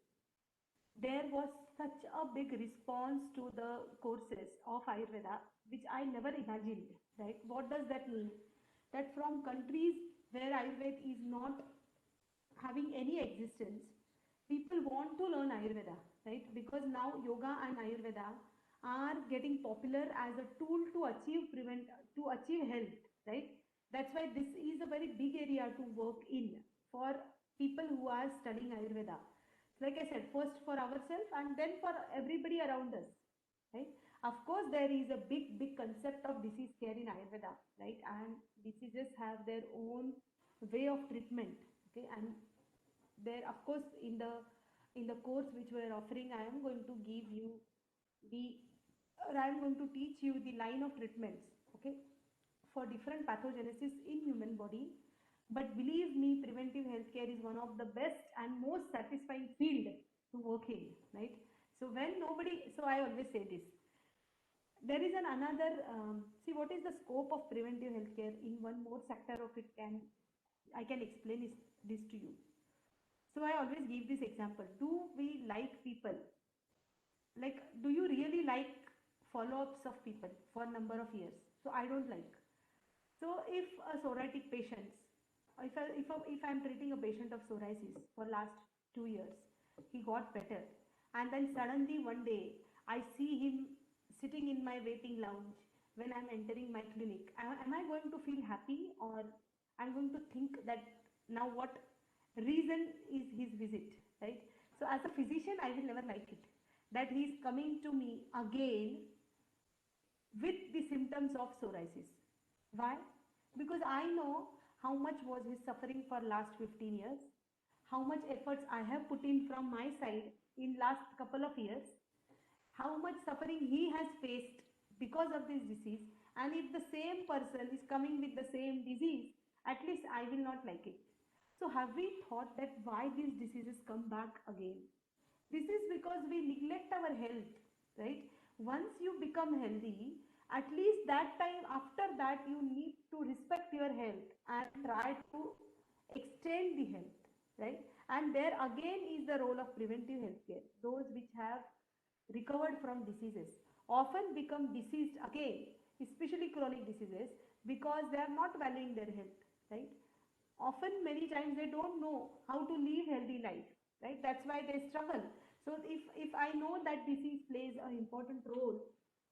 there was such a big response to the courses of Ayurveda, which I never imagined, right? What does that mean? That from countries where Ayurveda is not having any existence, people want to learn Ayurveda, right? Because now yoga and Ayurveda are getting popular as a tool to achieve health, right? That's why this is a very big area to work in for people who are studying Ayurveda. Like I said, first for ourselves and then for everybody around us, right? Of course, there is a big concept of disease care in Ayurveda, right? And diseases have their own way of treatment, okay? And there, of course, in the course which we are offering, I am going to give you the I am going to teach you the line of treatments, okay, for different pathogenesis in human body. But believe me, preventive healthcare is one of the best and most satisfying field to work in, right? So when nobody, so I always say this. There is another, see what is the scope of preventive healthcare in one more sector of it I can explain this to you. So I always give this example. Do we like people? Like, do you really like follow-ups of people for a number of years? So I don't like. So if a psoriatic patient, if I'm treating a patient of psoriasis for last 2 years, he got better, and then suddenly one day I see him sitting in my waiting lounge when I'm entering my clinic. Am I going to feel happy, or I'm going to think that now what reason is his visit, right? So as a physician, I will never like it that he's coming to me again with the symptoms of psoriasis. Why? Because I know how much was his suffering for last 15 years, how much efforts I have put in from my side in last couple of years, how much suffering he has faced because of this disease. And if the same person is coming with the same disease, at least I will not like it. So have we thought that why these diseases come back again? This is because we neglect our health, right? Once you become healthy at least that time, after that, you need to respect your health and try to extend the health, right? And there again is the role of preventive healthcare. Those which have recovered from diseases often become diseased again, especially chronic diseases, because they are not valuing their health, right? Often many times they don't know how to live healthy life, right? That's why they struggle. So if I know that disease plays an important role,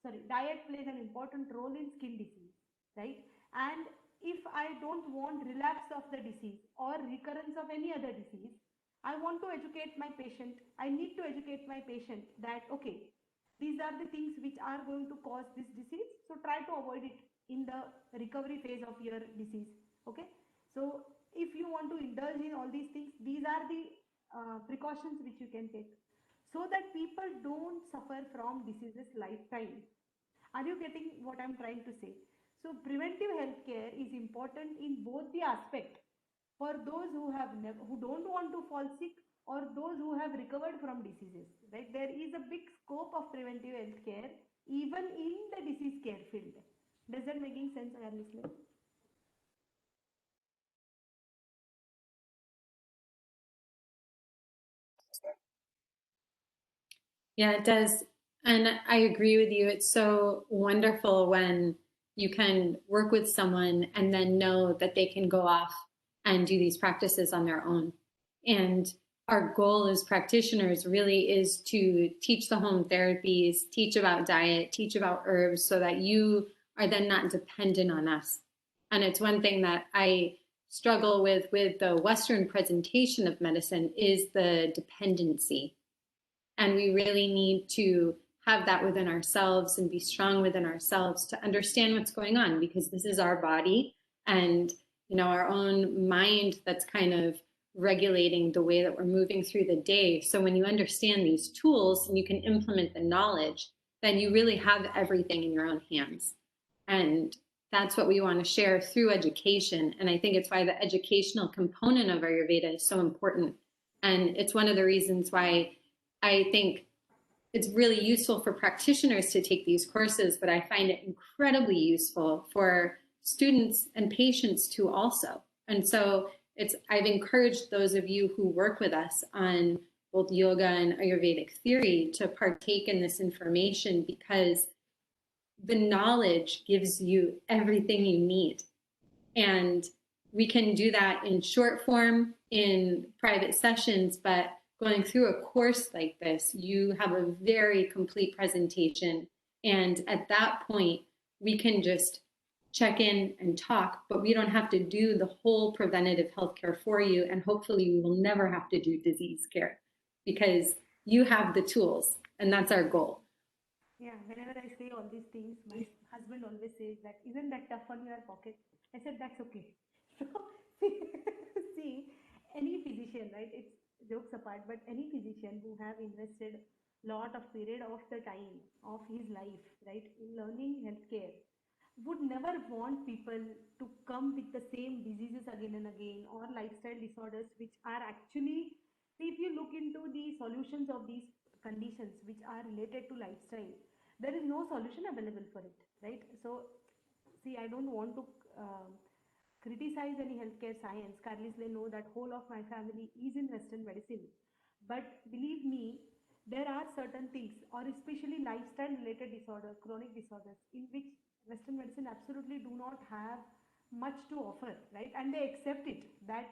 sorry, diet plays an important role in skin disease, right? And if I don't want relapse of the disease or recurrence of any other disease, I want to educate my patient, I need to educate my patient that okay, these are the things which are going to cause this disease, so try to avoid it in the recovery phase of your disease. Okay, so if you want to indulge in all these things, these are the precautions which you can take so that people don't suffer from diseases lifetime. Are you getting what I'm trying to say? So preventive healthcare is important in both the aspect, for those who have never, who don't want to fall sick, or those who have recovered from diseases, right? There is a big scope of preventive healthcare even in the disease care field. Does that making sense, Carlisle? Yeah, it does. And I agree with you. It's so wonderful when you can work with someone and then know that they can go off and do these practices on their own. And our goal as practitioners really is to teach the home therapies, teach about diet, teach about herbs so that you are then not dependent on us. And it's one thing that I struggle with the Western presentation of medicine is the dependency, and we really need to have that within ourselves and be strong within ourselves to understand what's going on, because this is our body and our own mind that's kind of regulating the way that we're moving through the day. So when you understand these tools and you can implement the knowledge, then you really have everything in your own hands. And that's what we want to share through education. And I think it's why the educational component of Ayurveda is so important. And it's one of the reasons why I think it's really useful for practitioners to take these courses, but I find it incredibly useful for students and patients too also. And so I've encouraged those of you who work with us on both yoga and Ayurvedic theory to partake in this information, because the knowledge gives you everything you need. And we can do that in short form in private sessions, but going through a course like this, you have a very complete presentation. And at that point, we can just check in and talk, but we don't have to do the whole preventative healthcare for you. And hopefully we will never have to do disease care, because you have the tools, and that's our goal. Yeah, whenever I say all these things, my husband always says that, isn't that tough on your pocket? I said, that's okay. So, see, any physician, right? It's jokes apart, but any physician who have invested lot of period of the time of his life, right, in learning healthcare, would never want people to come with the same diseases again and again, or lifestyle disorders which are actually, see, if you look into the solutions of these conditions which are related to lifestyle, there is no solution available for it, right? So see, I don't want to criticize any healthcare science. Carlisle know that whole of my family is in Western medicine, but believe me, there are certain things, or especially lifestyle related disorder, chronic disorders, in which Western medicine absolutely do not have much to offer, right? And they accept it. That,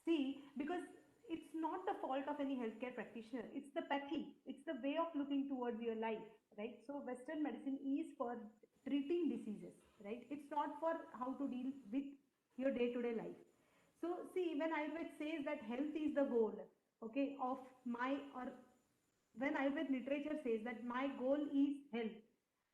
see, because it's not the fault of any healthcare practitioner, it's the pathy, it's the way of looking towards your life, right? So Western medicine is for treating diseases, right? It's not for how to deal with your day-to-day life. So see, when Ayurveda says that health is the goal, okay, of my, or when Ayurveda literature says that my goal is health,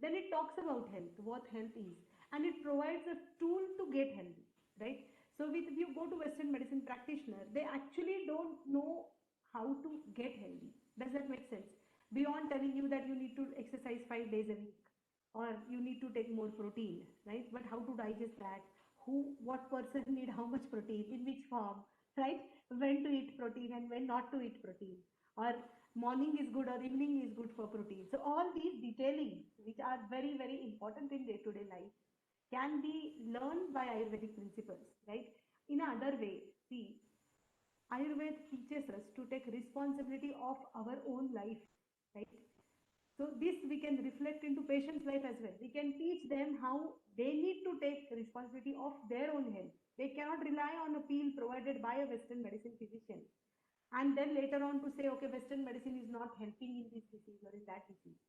then it talks about health, what health is, and it provides a tool to get healthy, right? So if you go to Western medicine practitioner, they actually don't know how to get healthy. Does that make sense? Beyond telling you that you need to exercise 5 days a week, or you need to take more protein, right? But how to digest that? What person need how much protein, in which form, right? When to eat protein and when not to eat protein, or morning is good or evening is good for protein. So all these detailing, which are very, very important in day-to-day life, can be learned by Ayurvedic principles, right? In another way, see, Ayurveda teaches us to take responsibility of our own life, right? So this we can reflect into patients' life as well. We can teach them how they need to take responsibility of their own health. They cannot rely on a pill provided by a Western medicine physician and then later on to say, okay, Western medicine is not helping in this disease or in that disease.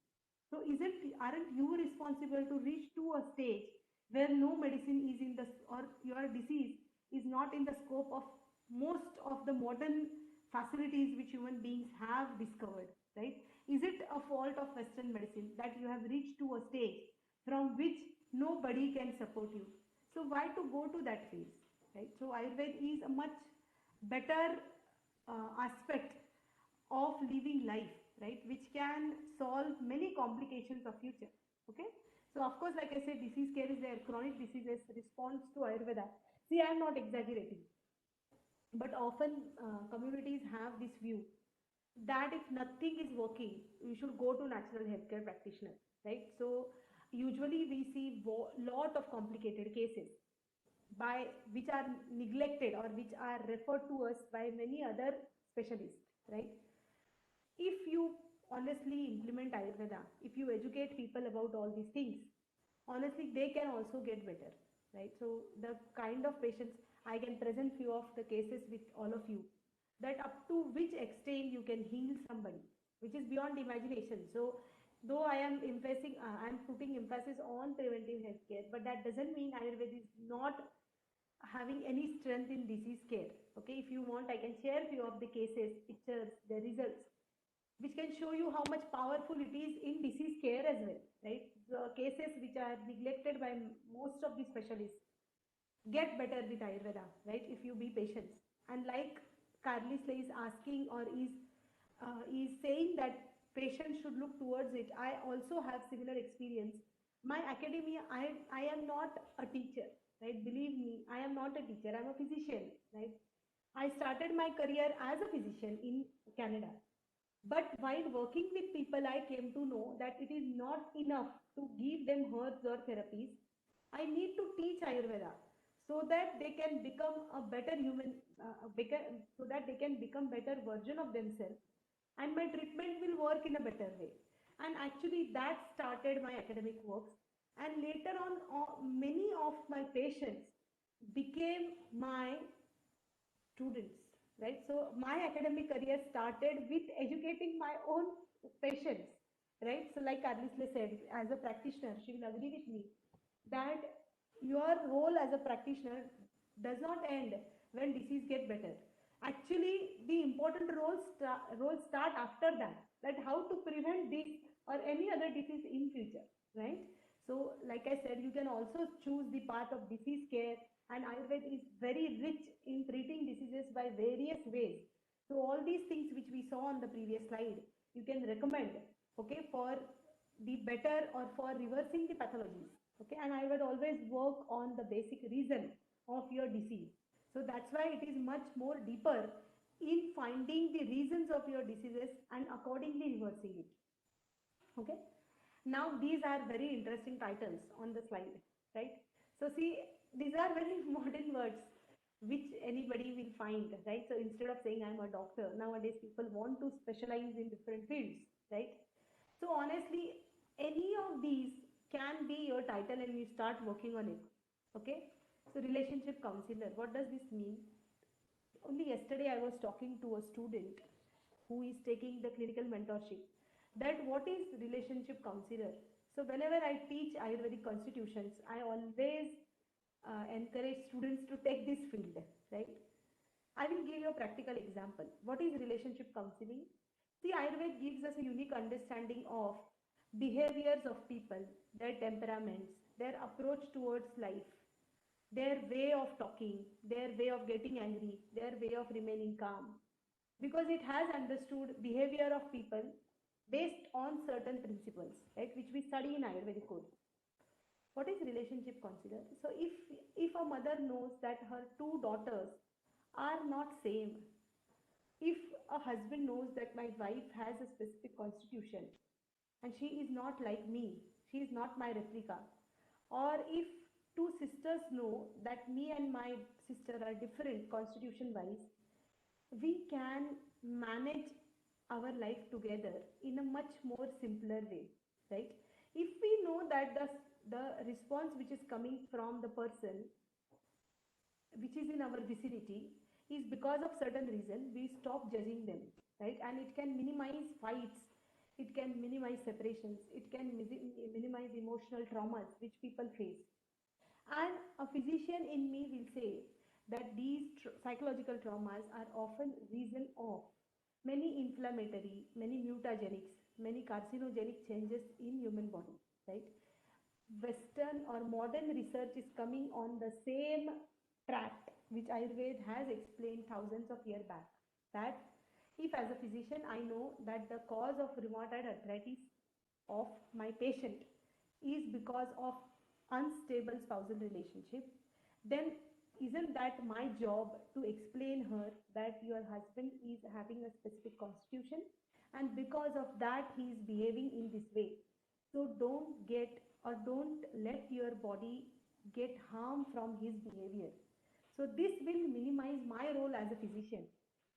So aren't you responsible to reach to a stage where no medicine is in the, or your disease is not in the scope of most of the modern facilities which human beings have discovered, right? Is it a fault of Western medicine that you have reached to a stage from which nobody can support you? So why to go to that phase, right? So Ayurveda is a much better aspect of living life, right, which can solve many complications of future. Okay, so of course, like I said, disease care is there, chronic diseases response to Ayurveda. See, I am not exaggerating, but often communities have this view that if nothing is working, you should go to natural healthcare practitioner, right? So usually we see lot of complicated cases by which are neglected or which are referred to us by many other specialists, right? If you honestly implement Ayurveda, if you educate people about all these things, honestly, they can also get better, right? So the kind of patients, I can present few of the cases with all of you, that up to which extent you can heal somebody, which is beyond imagination. So though I'm putting emphasis on preventive healthcare, but that doesn't mean Ayurveda is not having any strength in disease care. Okay, if you want, I can share few of the cases, pictures, the results, which can show you how much powerful it is in disease care as well, right? The cases which are neglected by most of the specialists get better with Ayurveda, right? If you be patient. And like Carlisle is asking or is saying that patients should look towards it. I also have similar experience. My academia, I am not a teacher, right? Believe me, I am not a teacher. I'm a physician, right? I started my career as a physician in Canada. But while working with people, I came to know that it is not enough to give them herbs or therapies. I need to teach Ayurveda so that they can become a better human, so that they can become better version of themselves, and my treatment will work in a better way. And actually, that started my academic works. And later on, many of my patients became my students, right? So my academic career started with educating my own patients, right? So like Carlisle said, as a practitioner, she will agree with me that your role as a practitioner does not end when disease get better. Actually, the important roles start after that how to prevent this or any other disease in future, right? So like I said, you can also choose the path of disease care, and Ayurveda is very rich in treating diseases by various ways. So all these things which we saw on the previous slide, you can recommend, okay, for the better or for reversing the pathologies. Okay, and I would always work on the basic reason of your disease. So that's why it is much more deeper in finding the reasons of your diseases and accordingly reversing it. Okay. Now these are very interesting titles on the slide, right? So see, these are very modern words which anybody will find, right? So instead of saying I'm a doctor, nowadays people want to specialize in different fields, right? So honestly, any of these can be your title and you start working on it. Okay. So relationship counselor, what does this mean? Only yesterday I was talking to a student who is taking the clinical mentorship, that what is relationship counselor. So whenever I teach Ayurvedic constitutions, I always encourage students to take this field, right? I will give you a practical example. What is relationship counseling? See, Ayurveda gives us a unique understanding of behaviors of people, their temperaments, their approach towards life, their way of talking, their way of getting angry, their way of remaining calm, because it has understood behavior of people based on certain principles, right, which we study in Ayurvedic course. What is relationship counselor? So if a mother knows that her two daughters are not same, If a husband knows that my wife has a specific constitution and she is not like me, she is not my replica, or if two sisters know that me and my sister are different constitution wise, we can manage our life together in a much more simpler way, right? If we know that the response which is coming from the person which is in our vicinity is because of certain reason, we stop judging them, right? And it can minimize fights, it can minimize separations, it can minimize emotional traumas which people face. And a physician in me will say that these psychological traumas are often reason of many inflammatory, many mutagenics, many carcinogenic changes in human body, right? Western or modern research is coming on the same track which Ayurveda has explained thousands of years back. That if as a physician I know that the cause of rheumatoid arthritis of my patient is because of unstable spousal relationship, then isn't that my job to explain her that your husband is having a specific constitution and because of that he is behaving in this way. So don't get or don't let your body get harm from his behavior. So this will minimize my role as a physician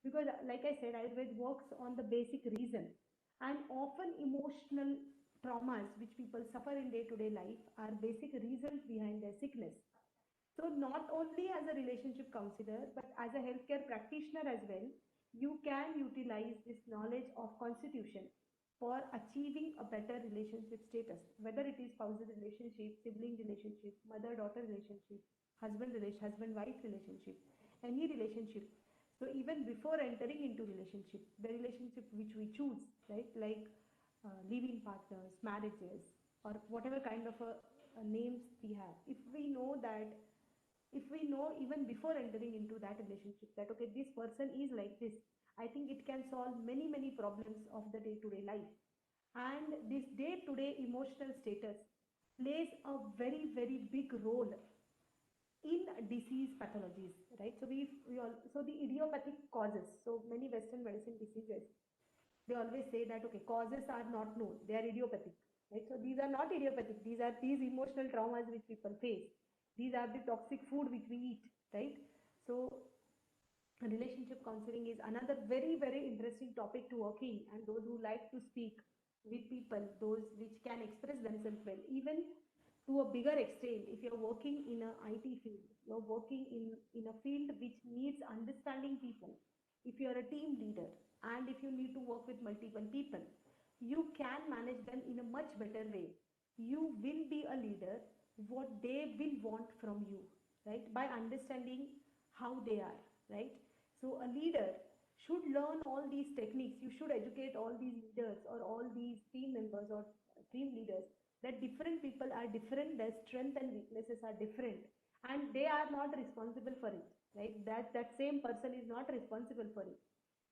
because like I said, Ayurveda works on the basic reason and often emotional traumas which people suffer in day-to-day life are basic reasons behind their sickness. So not only as a relationship counselor, but as a healthcare practitioner as well, you can utilize this knowledge of constitution for achieving a better relationship status, whether it is spousal relationship, sibling relationship, mother-daughter relationship, husband-wife relationship, any relationship. So even before entering into relationship, the relationship which we choose, right, like living partners, marriages, or whatever kind of names we have, if we know even before entering into that relationship that okay this person is like this, I think it can solve many problems of the day-to-day life. And this day-to-day emotional status plays a very big role in disease pathologies, right? So we all, so the idiopathic causes, so many western medicine diseases, they always say that okay causes are not known, they are idiopathic, right? So these are not idiopathic, these are these emotional traumas which people face, these are the toxic food which we eat, right? So relationship counseling is another very interesting topic to work in, and those who like to speak with people, those which can express themselves well, even to a bigger extent, if you're working in a IT field, you're working in a field which needs understanding people, if you're a team leader and if you need to work with multiple people, you can manage them in a much better way. You will be a leader what they will want from you, right? By understanding how they are, right? So a leader should learn all these techniques. You should educate all these leaders or all these team members or team leaders that different people are different, their strengths and weaknesses are different, and they are not responsible for it, right? That same person is not responsible for it.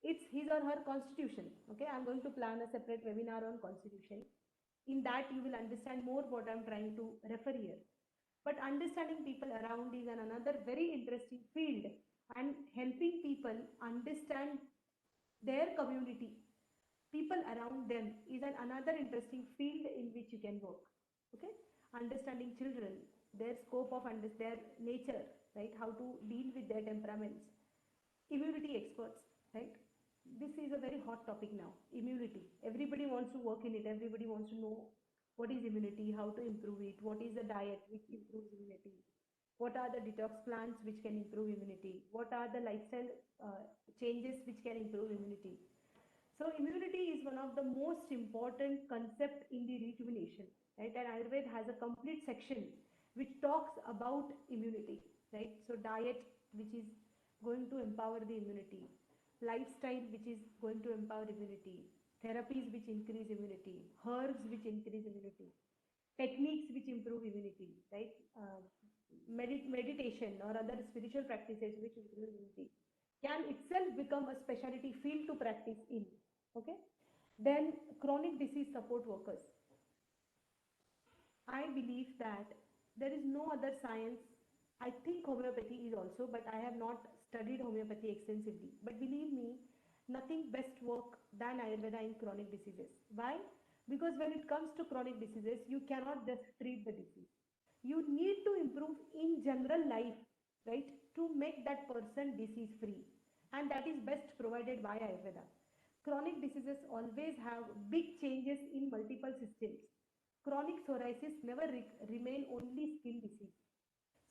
It's his or her constitution. Okay, I'm going to plan a separate webinar on constitution. In that you will understand more what I'm trying to refer here. But understanding people around is another very interesting field, and helping people understand their community, people around them, is another interesting field in which you can work. Okay, understanding children, their scope of their nature, right? How to deal with their temperaments. Immunity experts, right? This is a very hot topic now. Immunity, everybody wants to work in it, everybody wants to know what is immunity, how to improve it, what is the diet which improves immunity, what are the detox plans which can improve immunity, what are the lifestyle changes which can improve immunity. So immunity is one of the most important concept in the rejuvenation, right? And Ayurveda has a complete section which talks about immunity, right? So diet, which is going to empower the immunity, lifestyle, which is going to empower immunity, therapies which increase immunity, herbs which increase immunity, techniques which improve immunity, right? Meditation or other spiritual practices which improve immunity can itself become a specialty field to practice in. Okay, then chronic disease support workers. I believe that there is no other science. I think homeopathy is also, but I have not studied homeopathy extensively. But believe me, nothing best work than Ayurveda in chronic diseases. Why? Because when it comes to chronic diseases, you cannot just treat the disease. You need to improve in general life, right, to make that person disease free. And that is best provided by Ayurveda. Chronic diseases always have big changes in multiple systems. Chronic psoriasis never remain only skin disease.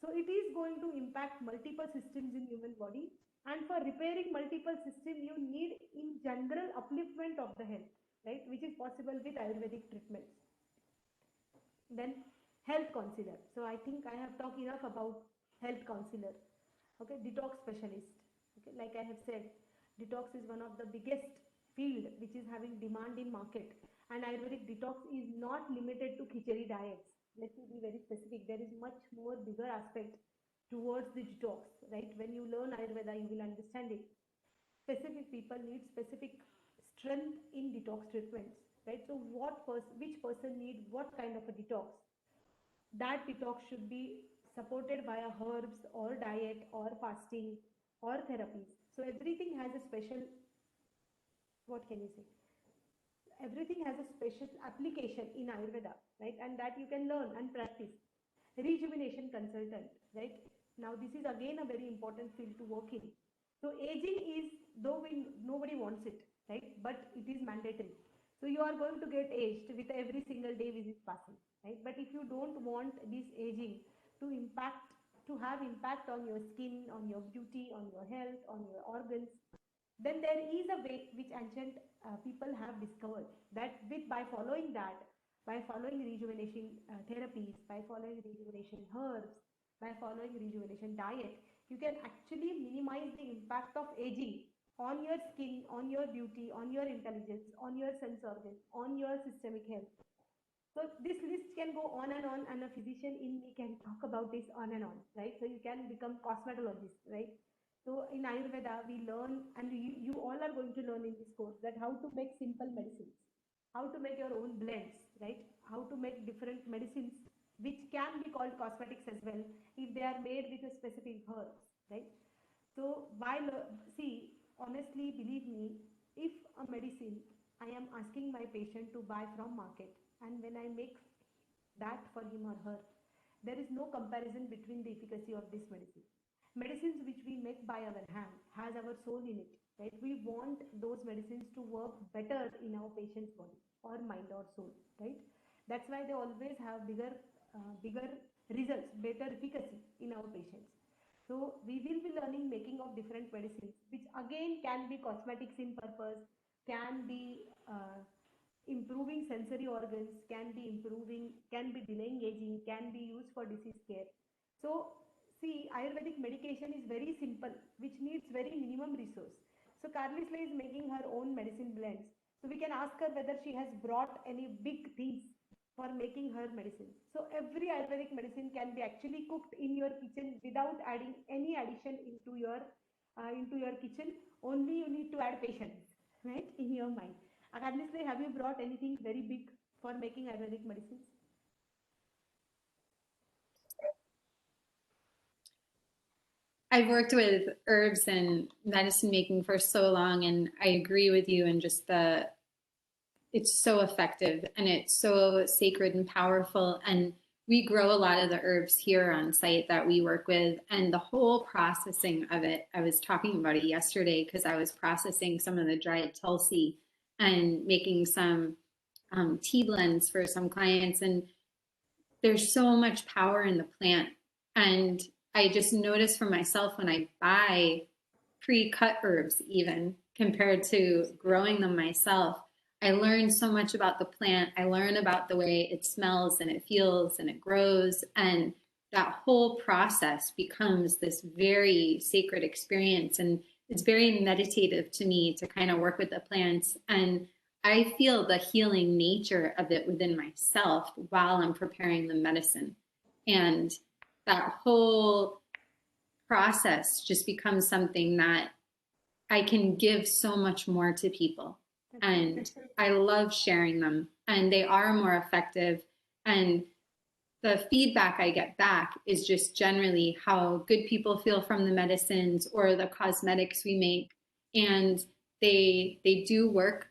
So it is going to impact multiple systems in human body. And for repairing multiple systems, you need in general upliftment of the health, right? Which is possible with Ayurvedic treatments. Then health counselor. So I think I have talked enough about health counselor. Okay, detox specialist. Okay, like I have said, detox is one of the biggest field which is having demand in market. And Ayurvedic detox is not limited to khichdi diets. Let me be very specific. There is much more bigger aspect towards the detox, right? When you learn Ayurveda, you will understand it. Specific people need specific strength in detox treatments, right? So which person need what kind of a detox? That detox should be supported by a herbs or diet or fasting or therapies. So everything has a special, what can you say? Everything has a special application in Ayurveda, right? And that you can learn and practice. Rejuvenation consultant, right? Now this is again a very important field to work in. So aging is, though nobody wants it, right? But it is mandatory. So you are going to get aged with every single day which is passing, right? But if you don't want this aging to have impact on your skin, on your beauty, on your health, on your organs, then there is a way which ancient people have discovered that by following rejuvenation therapies, by following rejuvenation herbs, by following rejuvenation diet, you can actually minimize the impact of aging on your skin, on your beauty, on your intelligence, on your sense organs, on your systemic health. So this list can go on, and a physician in me can talk about this on and on, right? So you can become cosmetologist, right? So in Ayurveda, we learn, and you all are going to learn in this course, that how to make simple medicines, how to make your own blends, right? How to make different medicines, which can be called cosmetics as well, if they are made with a specific herbs, right? So while, see, honestly, believe me, if a medicine I am asking my patient to buy from market, and when I make that for him or her, there is no comparison between the efficacy of this medicine. Medicines which we make by our hand has our soul in it, right? We want those medicines to work better in our patient's body or mind or soul, right? That's why they always have bigger results, better efficacy in our patients. So we will be learning making of different medicines, which again can be cosmetics in purpose, can be improving sensory organs, can be delaying aging, can be used for disease care. So see, Ayurvedic medication is very simple, which needs very minimum resource. So Carlisle is making her own medicine blends. So we can ask her whether she has brought any big things for making her medicine. So every Ayurvedic medicine can be actually cooked in your kitchen without adding any addition into your kitchen. Only you need to add patience, right, in your mind. Carlisle, have you brought anything very big for making Ayurvedic medicines? I've worked with herbs and medicine making for so long, and I agree with you in just it's so effective and it's so sacred and powerful. And we grow a lot of the herbs here on site that we work with, and the whole processing of it, I was talking about it yesterday because I was processing some of the dried tulsi and making some tea blends for some clients. And there's so much power in the plant. And I just notice for myself when I buy pre-cut herbs, even compared to growing them myself, I learn so much about the plant. I learn about the way it smells and it feels and it grows. And that whole process becomes this very sacred experience. And it's very meditative to me to kind of work with the plants. And I feel the healing nature of it within myself while I'm preparing the medicine. And that whole process just becomes something that I can give so much more to people. And I love sharing them, and they are more effective. And the feedback I get back is just generally how good people feel from the medicines or the cosmetics we make. And they do work.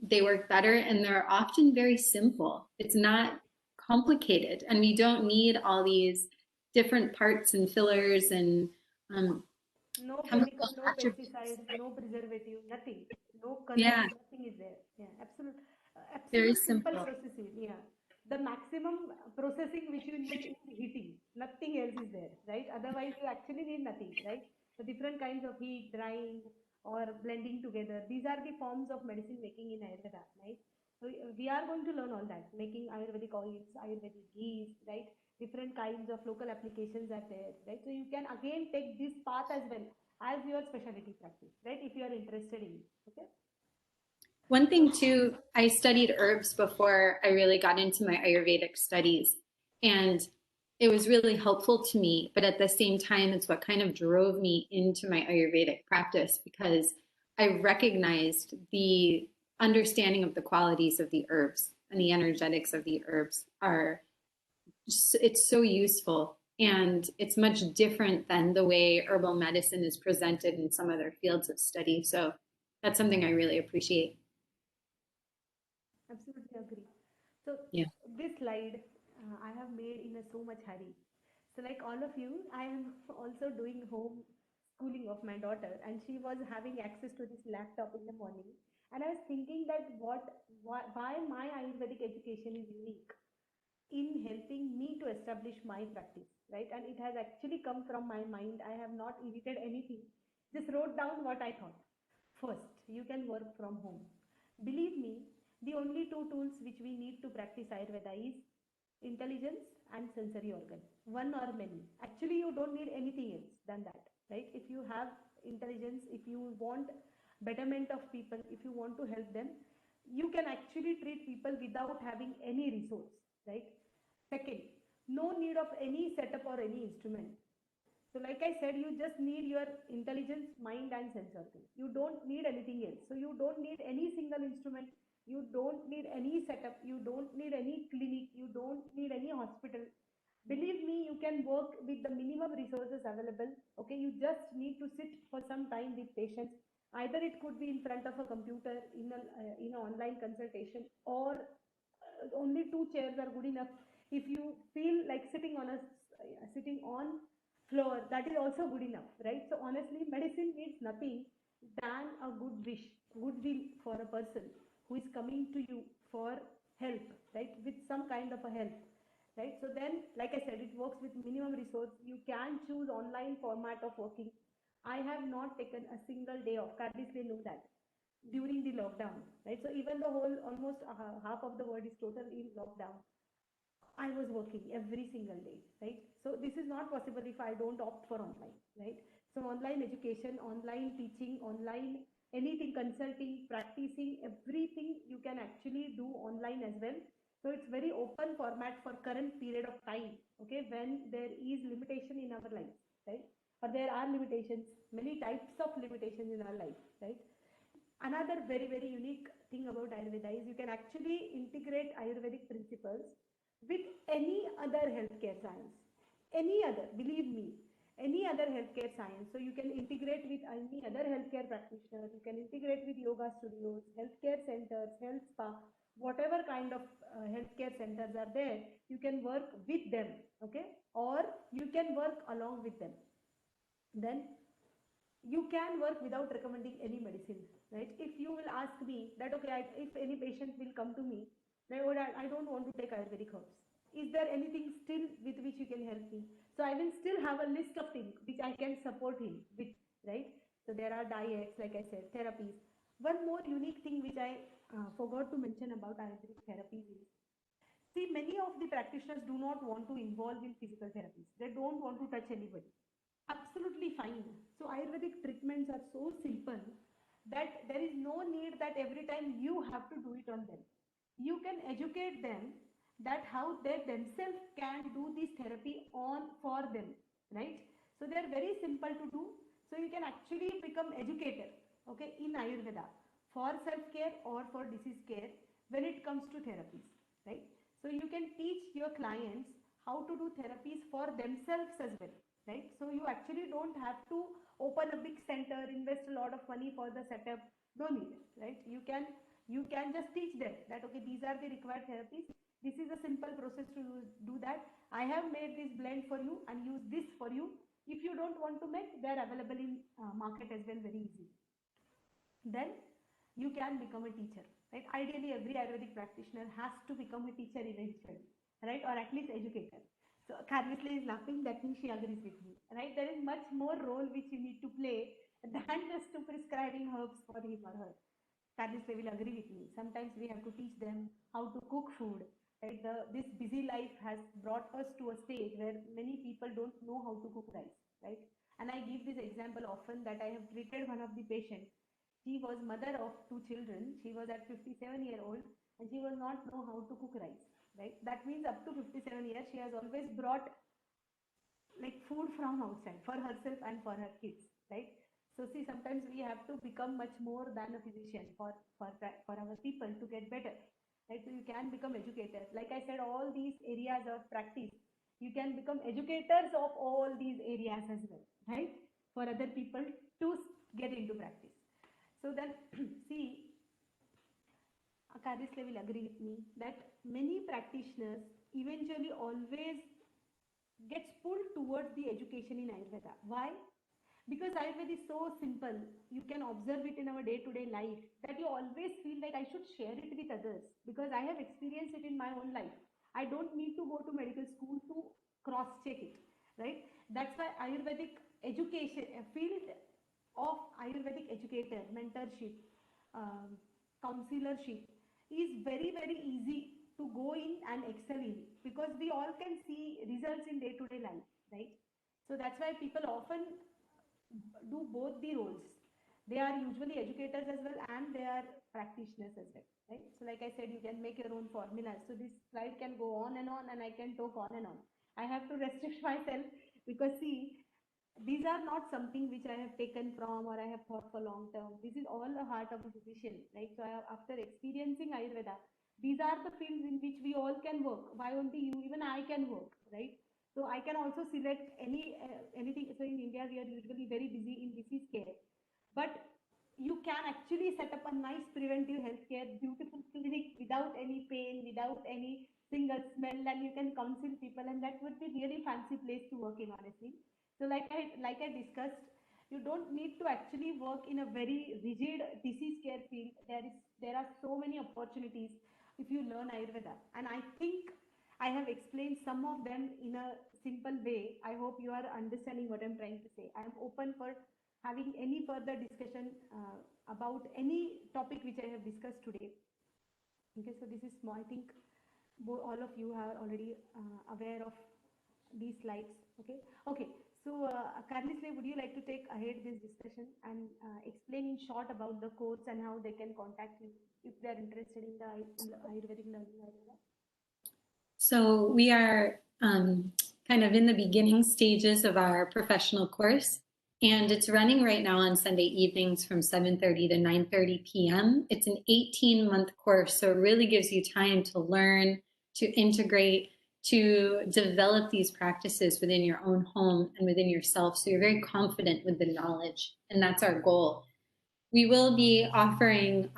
They work better, and they're often very simple. It's not complicated, and we don't need all these different parts and fillers and um, No chemical, chemical no attributes. pesticides, no preservative, nothing. No colors, Yeah, nothing is there. Yeah, very absolute simple simple. processing. Yeah. The maximum processing which you need is heating. Nothing else is there, right? Otherwise, you actually need nothing, right? The different kinds of heat, drying, or blending together. These are the forms of medicine making in Ayurveda, right? So we are going to learn all that, making Ayurvedic oils, Ayurvedic ghees, right? Different kinds of local applications are there, right? So you can again take this path as well as your specialty practice, right? If you are interested in it, okay? One So thing too, I studied herbs before I really got into my Ayurvedic studies, and it was really helpful to me. But at the same time, it's what kind of drove me into my Ayurvedic practice because I recognized the understanding of the qualities of the herbs and the energetics of the herbs are it's so useful, and it's much different than the way herbal medicine is presented in some other fields of study. So that's something I really appreciate. absolutely agree. So Yeah. this slide I have made in a so much hurry. So like all of you, I am also doing home schooling of my daughter, and she was having access to this laptop in the morning. And I was thinking that why my Ayurvedic education is unique in helping me to establish my practice, right? And it has actually come from my mind. I have not edited anything, just wrote down what I thought. First, you can work from home. Believe me, the only two tools which we need to practice Ayurveda is intelligence and sensory organ. One or many. Actually, you don't need anything else than that, right? If you have intelligence, if you want betterment of people, if you want to help them, you can actually treat people without having any resource, right? Second, no need of any setup or any instrument. So like I said, you just need your intelligence, mind and sense organ. You don't need anything else. So you don't need any single instrument. You don't need any setup. You don't need any clinic. You don't need any hospital. Believe me, you can work with the minimum resources available. Okay, you just need to sit for some time with patients. Either it could be in front of a computer in an online consultation, or only two chairs are good enough. If you feel like sitting on floor, that is also good enough, right? So honestly, medicine needs nothing than a good wish, goodwill for a person who is coming to you for help, right? With some kind of a help, right? So then, like I said, it works with minimum resource. You can choose online format of working. I have not taken a single day off. At they know that during the lockdown, right? So even the whole almost half of the world is totally in lockdown. I was working every single day, right? So this is not possible if I don't opt for online, right? So online education, online teaching, online anything, consulting, practicing, everything you can actually do online as well. So it's very open format for current period of time, okay, when there is limitation in our life, right? Or there are limitations, many types of limitations in our life, right? Another very unique thing about Ayurveda is you can actually integrate Ayurvedic principles with any other healthcare science. Any other, believe me, any other healthcare science. So you can integrate with any other healthcare practitioner, you can integrate with yoga studios, healthcare centers, health spa, whatever kind of healthcare centers are there, you can work with them, okay? Or you can work along with them. Then you can work without recommending any medicine, right? If you will ask me that, okay, if any patient will come to me, then I don't want to take Ayurvedic herbs. Is there anything still with which you can help me? So I will still have a list of things which I can support him with, right? So there are diets, like I said, therapies. One more unique thing which I forgot to mention about Ayurvedic therapies is, see, many of the practitioners do not want to involve in physical therapies. They don't want to touch anybody. Absolutely fine. So Ayurvedic treatments are so simple that there is no need that every time you have to do it on them. You can educate them that how they themselves can do this therapy on for them, right? So they are very simple to do. So you can actually become educator, okay, in Ayurveda for self-care or for disease care when it comes to therapies, right? So you can teach your clients how to do therapies for themselves as well, right? So you actually don't have to open a big center, invest a lot of money for the setup. No need, right? You can just teach them that okay, these are the required therapies. This is a simple process to do that. I have made this blend for you and use this for you. If you don't want to make, they are available in market as well, very easy. Then you can become a teacher, right? Ideally, every Ayurvedic practitioner has to become a teacher eventually, right? Or at least educator. So Carlisle is laughing, that means she agrees with me, right? There is much more role which you need to play than just to prescribing herbs for him or her. Carlisle will agree with me. Sometimes we have to teach them how to cook food. Right? This busy life has brought us to a stage where many people don't know how to cook rice, right? And I give this example often that I have treated one of the patients. She was mother of two children. She was at 57-year-old and she was not know how to cook rice, right? That means up to 57 years, she has always brought like food from outside for herself and for her kids, right? So see, sometimes we have to become much more than a physician for our people to get better, right? So you can become educators. Like I said, all these areas of practice, you can become educators of all these areas as well, right? For other people to get into practice. So then, see, Carlisle will agree with me that many practitioners eventually always gets pulled towards the education in Ayurveda. Why? Because Ayurveda is so simple. You can observe it in our day-to-day life that you always feel that I should share it with others because I have experienced it in my own life. I don't need to go to medical school to cross-check it, right? That's why Ayurvedic education, a field of Ayurvedic educator, mentorship, um, counselorship is very, very easy to go in and excel in because we all can see results in day-to-day life, right? So that's why people often do both the roles. They are usually educators as well and they are practitioners as well, right? So like I said, you can make your own formulas. So this slide can go on and I can talk on and on. I have to restrict myself because see, these are not something which I have taken from or I have thought for long term. This is all the heart of a physician, right? So after experiencing Ayurveda, these are the fields in which we all can work. Why only you? Even I can work, right? So I can also select anything. So in India, we are usually very busy in disease care, but you can actually set up a nice preventive healthcare, beautiful clinic without any pain, without any single smell, and you can counsel people, and that would be really fancy place to work in, honestly. So like I discussed, you don't need to actually work in a very rigid disease care field. There are so many opportunities if you learn Ayurveda, and I think I have explained some of them in a simple way. I hope you are understanding what I'm trying to say. I am open for having any further discussion about any topic which I have discussed today. Okay, so this is small. I think all of you are already aware of these slides. Okay, okay. So, Carlisle, would you like to take ahead this discussion and explain in short about the course and how they can contact you if they are interested in the Ayurvedic learning Ayurveda? So we are kind of in the beginning stages of our professional course, and it's running right now on Sunday evenings from 7:30 to 9:30 p.m. It's an 18-month course, so it really gives you time to learn, to integrate, to develop these practices within your own home and within yourself, so you're very confident with the knowledge, and that's our goal. We will be offering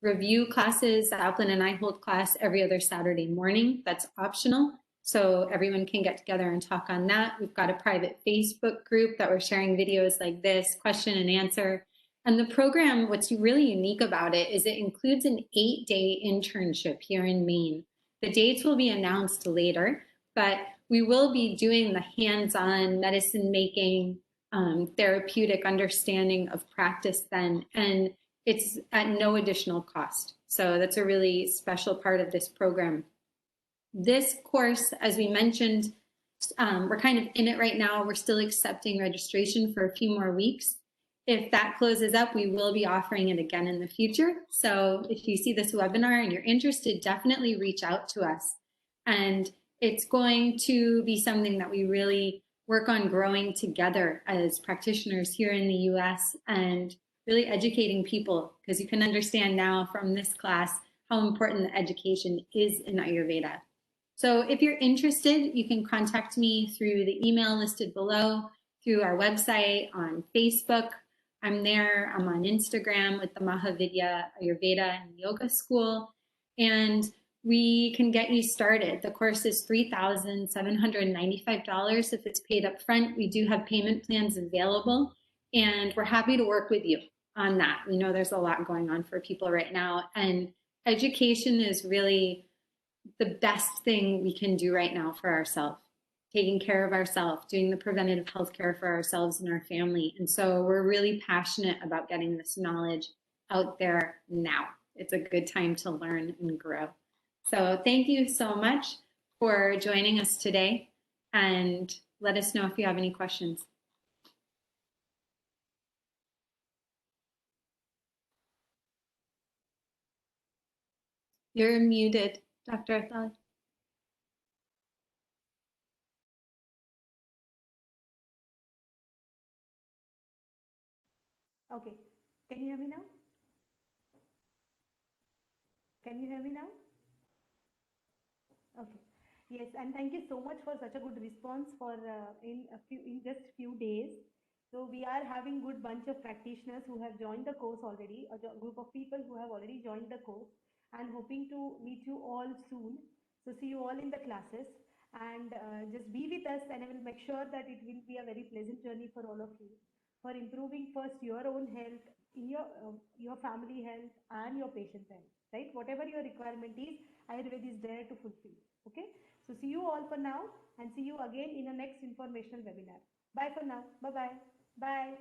review classes. Applin and I hold class every other Saturday morning. That's optional. So everyone can get together and talk on that. We've got a private Facebook group that we're sharing videos like this, question and answer. And the program, what's really unique about it is it includes an 8-day internship here in Maine. The dates will be announced later, but we will be doing the hands-on medicine making, therapeutic understanding of practice then. And it's at no additional cost. So that's a really special part of this program. This course, as we mentioned, we're kind of in it right now. We're still accepting registration for a few more weeks. If that closes up, we will be offering it again in the future. So if you see this webinar and you're interested, definitely reach out to us. And it's going to be something that we really work on growing together as practitioners here in the US and really educating people, because you can understand now from this class how important the education is in Ayurveda. So if you're interested, you can contact me through the email listed below, through our website, on Facebook. I'm there. I'm on Instagram with the Mahavidya Ayurveda and Yoga School. And we can get you started. The course is $3,795 if it's paid up front. We do have payment plans available, and we're happy to work with you on that. We know there's a lot going on for people right now, and education is really the best thing we can do right now for ourselves, taking care of ourselves, doing the preventative health care for ourselves and our family. And so we're really passionate about getting this knowledge out there now. It's a good time to learn and grow. So thank you so much for joining us today, and let us know if you have any questions. You're muted, Dr. Athali. Okay. Can you hear me now? Can you hear me now? Okay. Yes, and thank you so much for such a good response for in just few days. So we are having good bunch of practitioners who have joined the course already, a group of people who have already joined the course, and hoping to meet you all soon. So see you all in the classes, and just be with us, and I will make sure that it will be a very pleasant journey for all of you, for improving first your own health, in your family health and your patient health, right? Whatever your requirement is, Ayurveda is there to fulfill. Okay, so see you all for now, and see you again in the next informational webinar. Bye for now. Bye bye. Bye.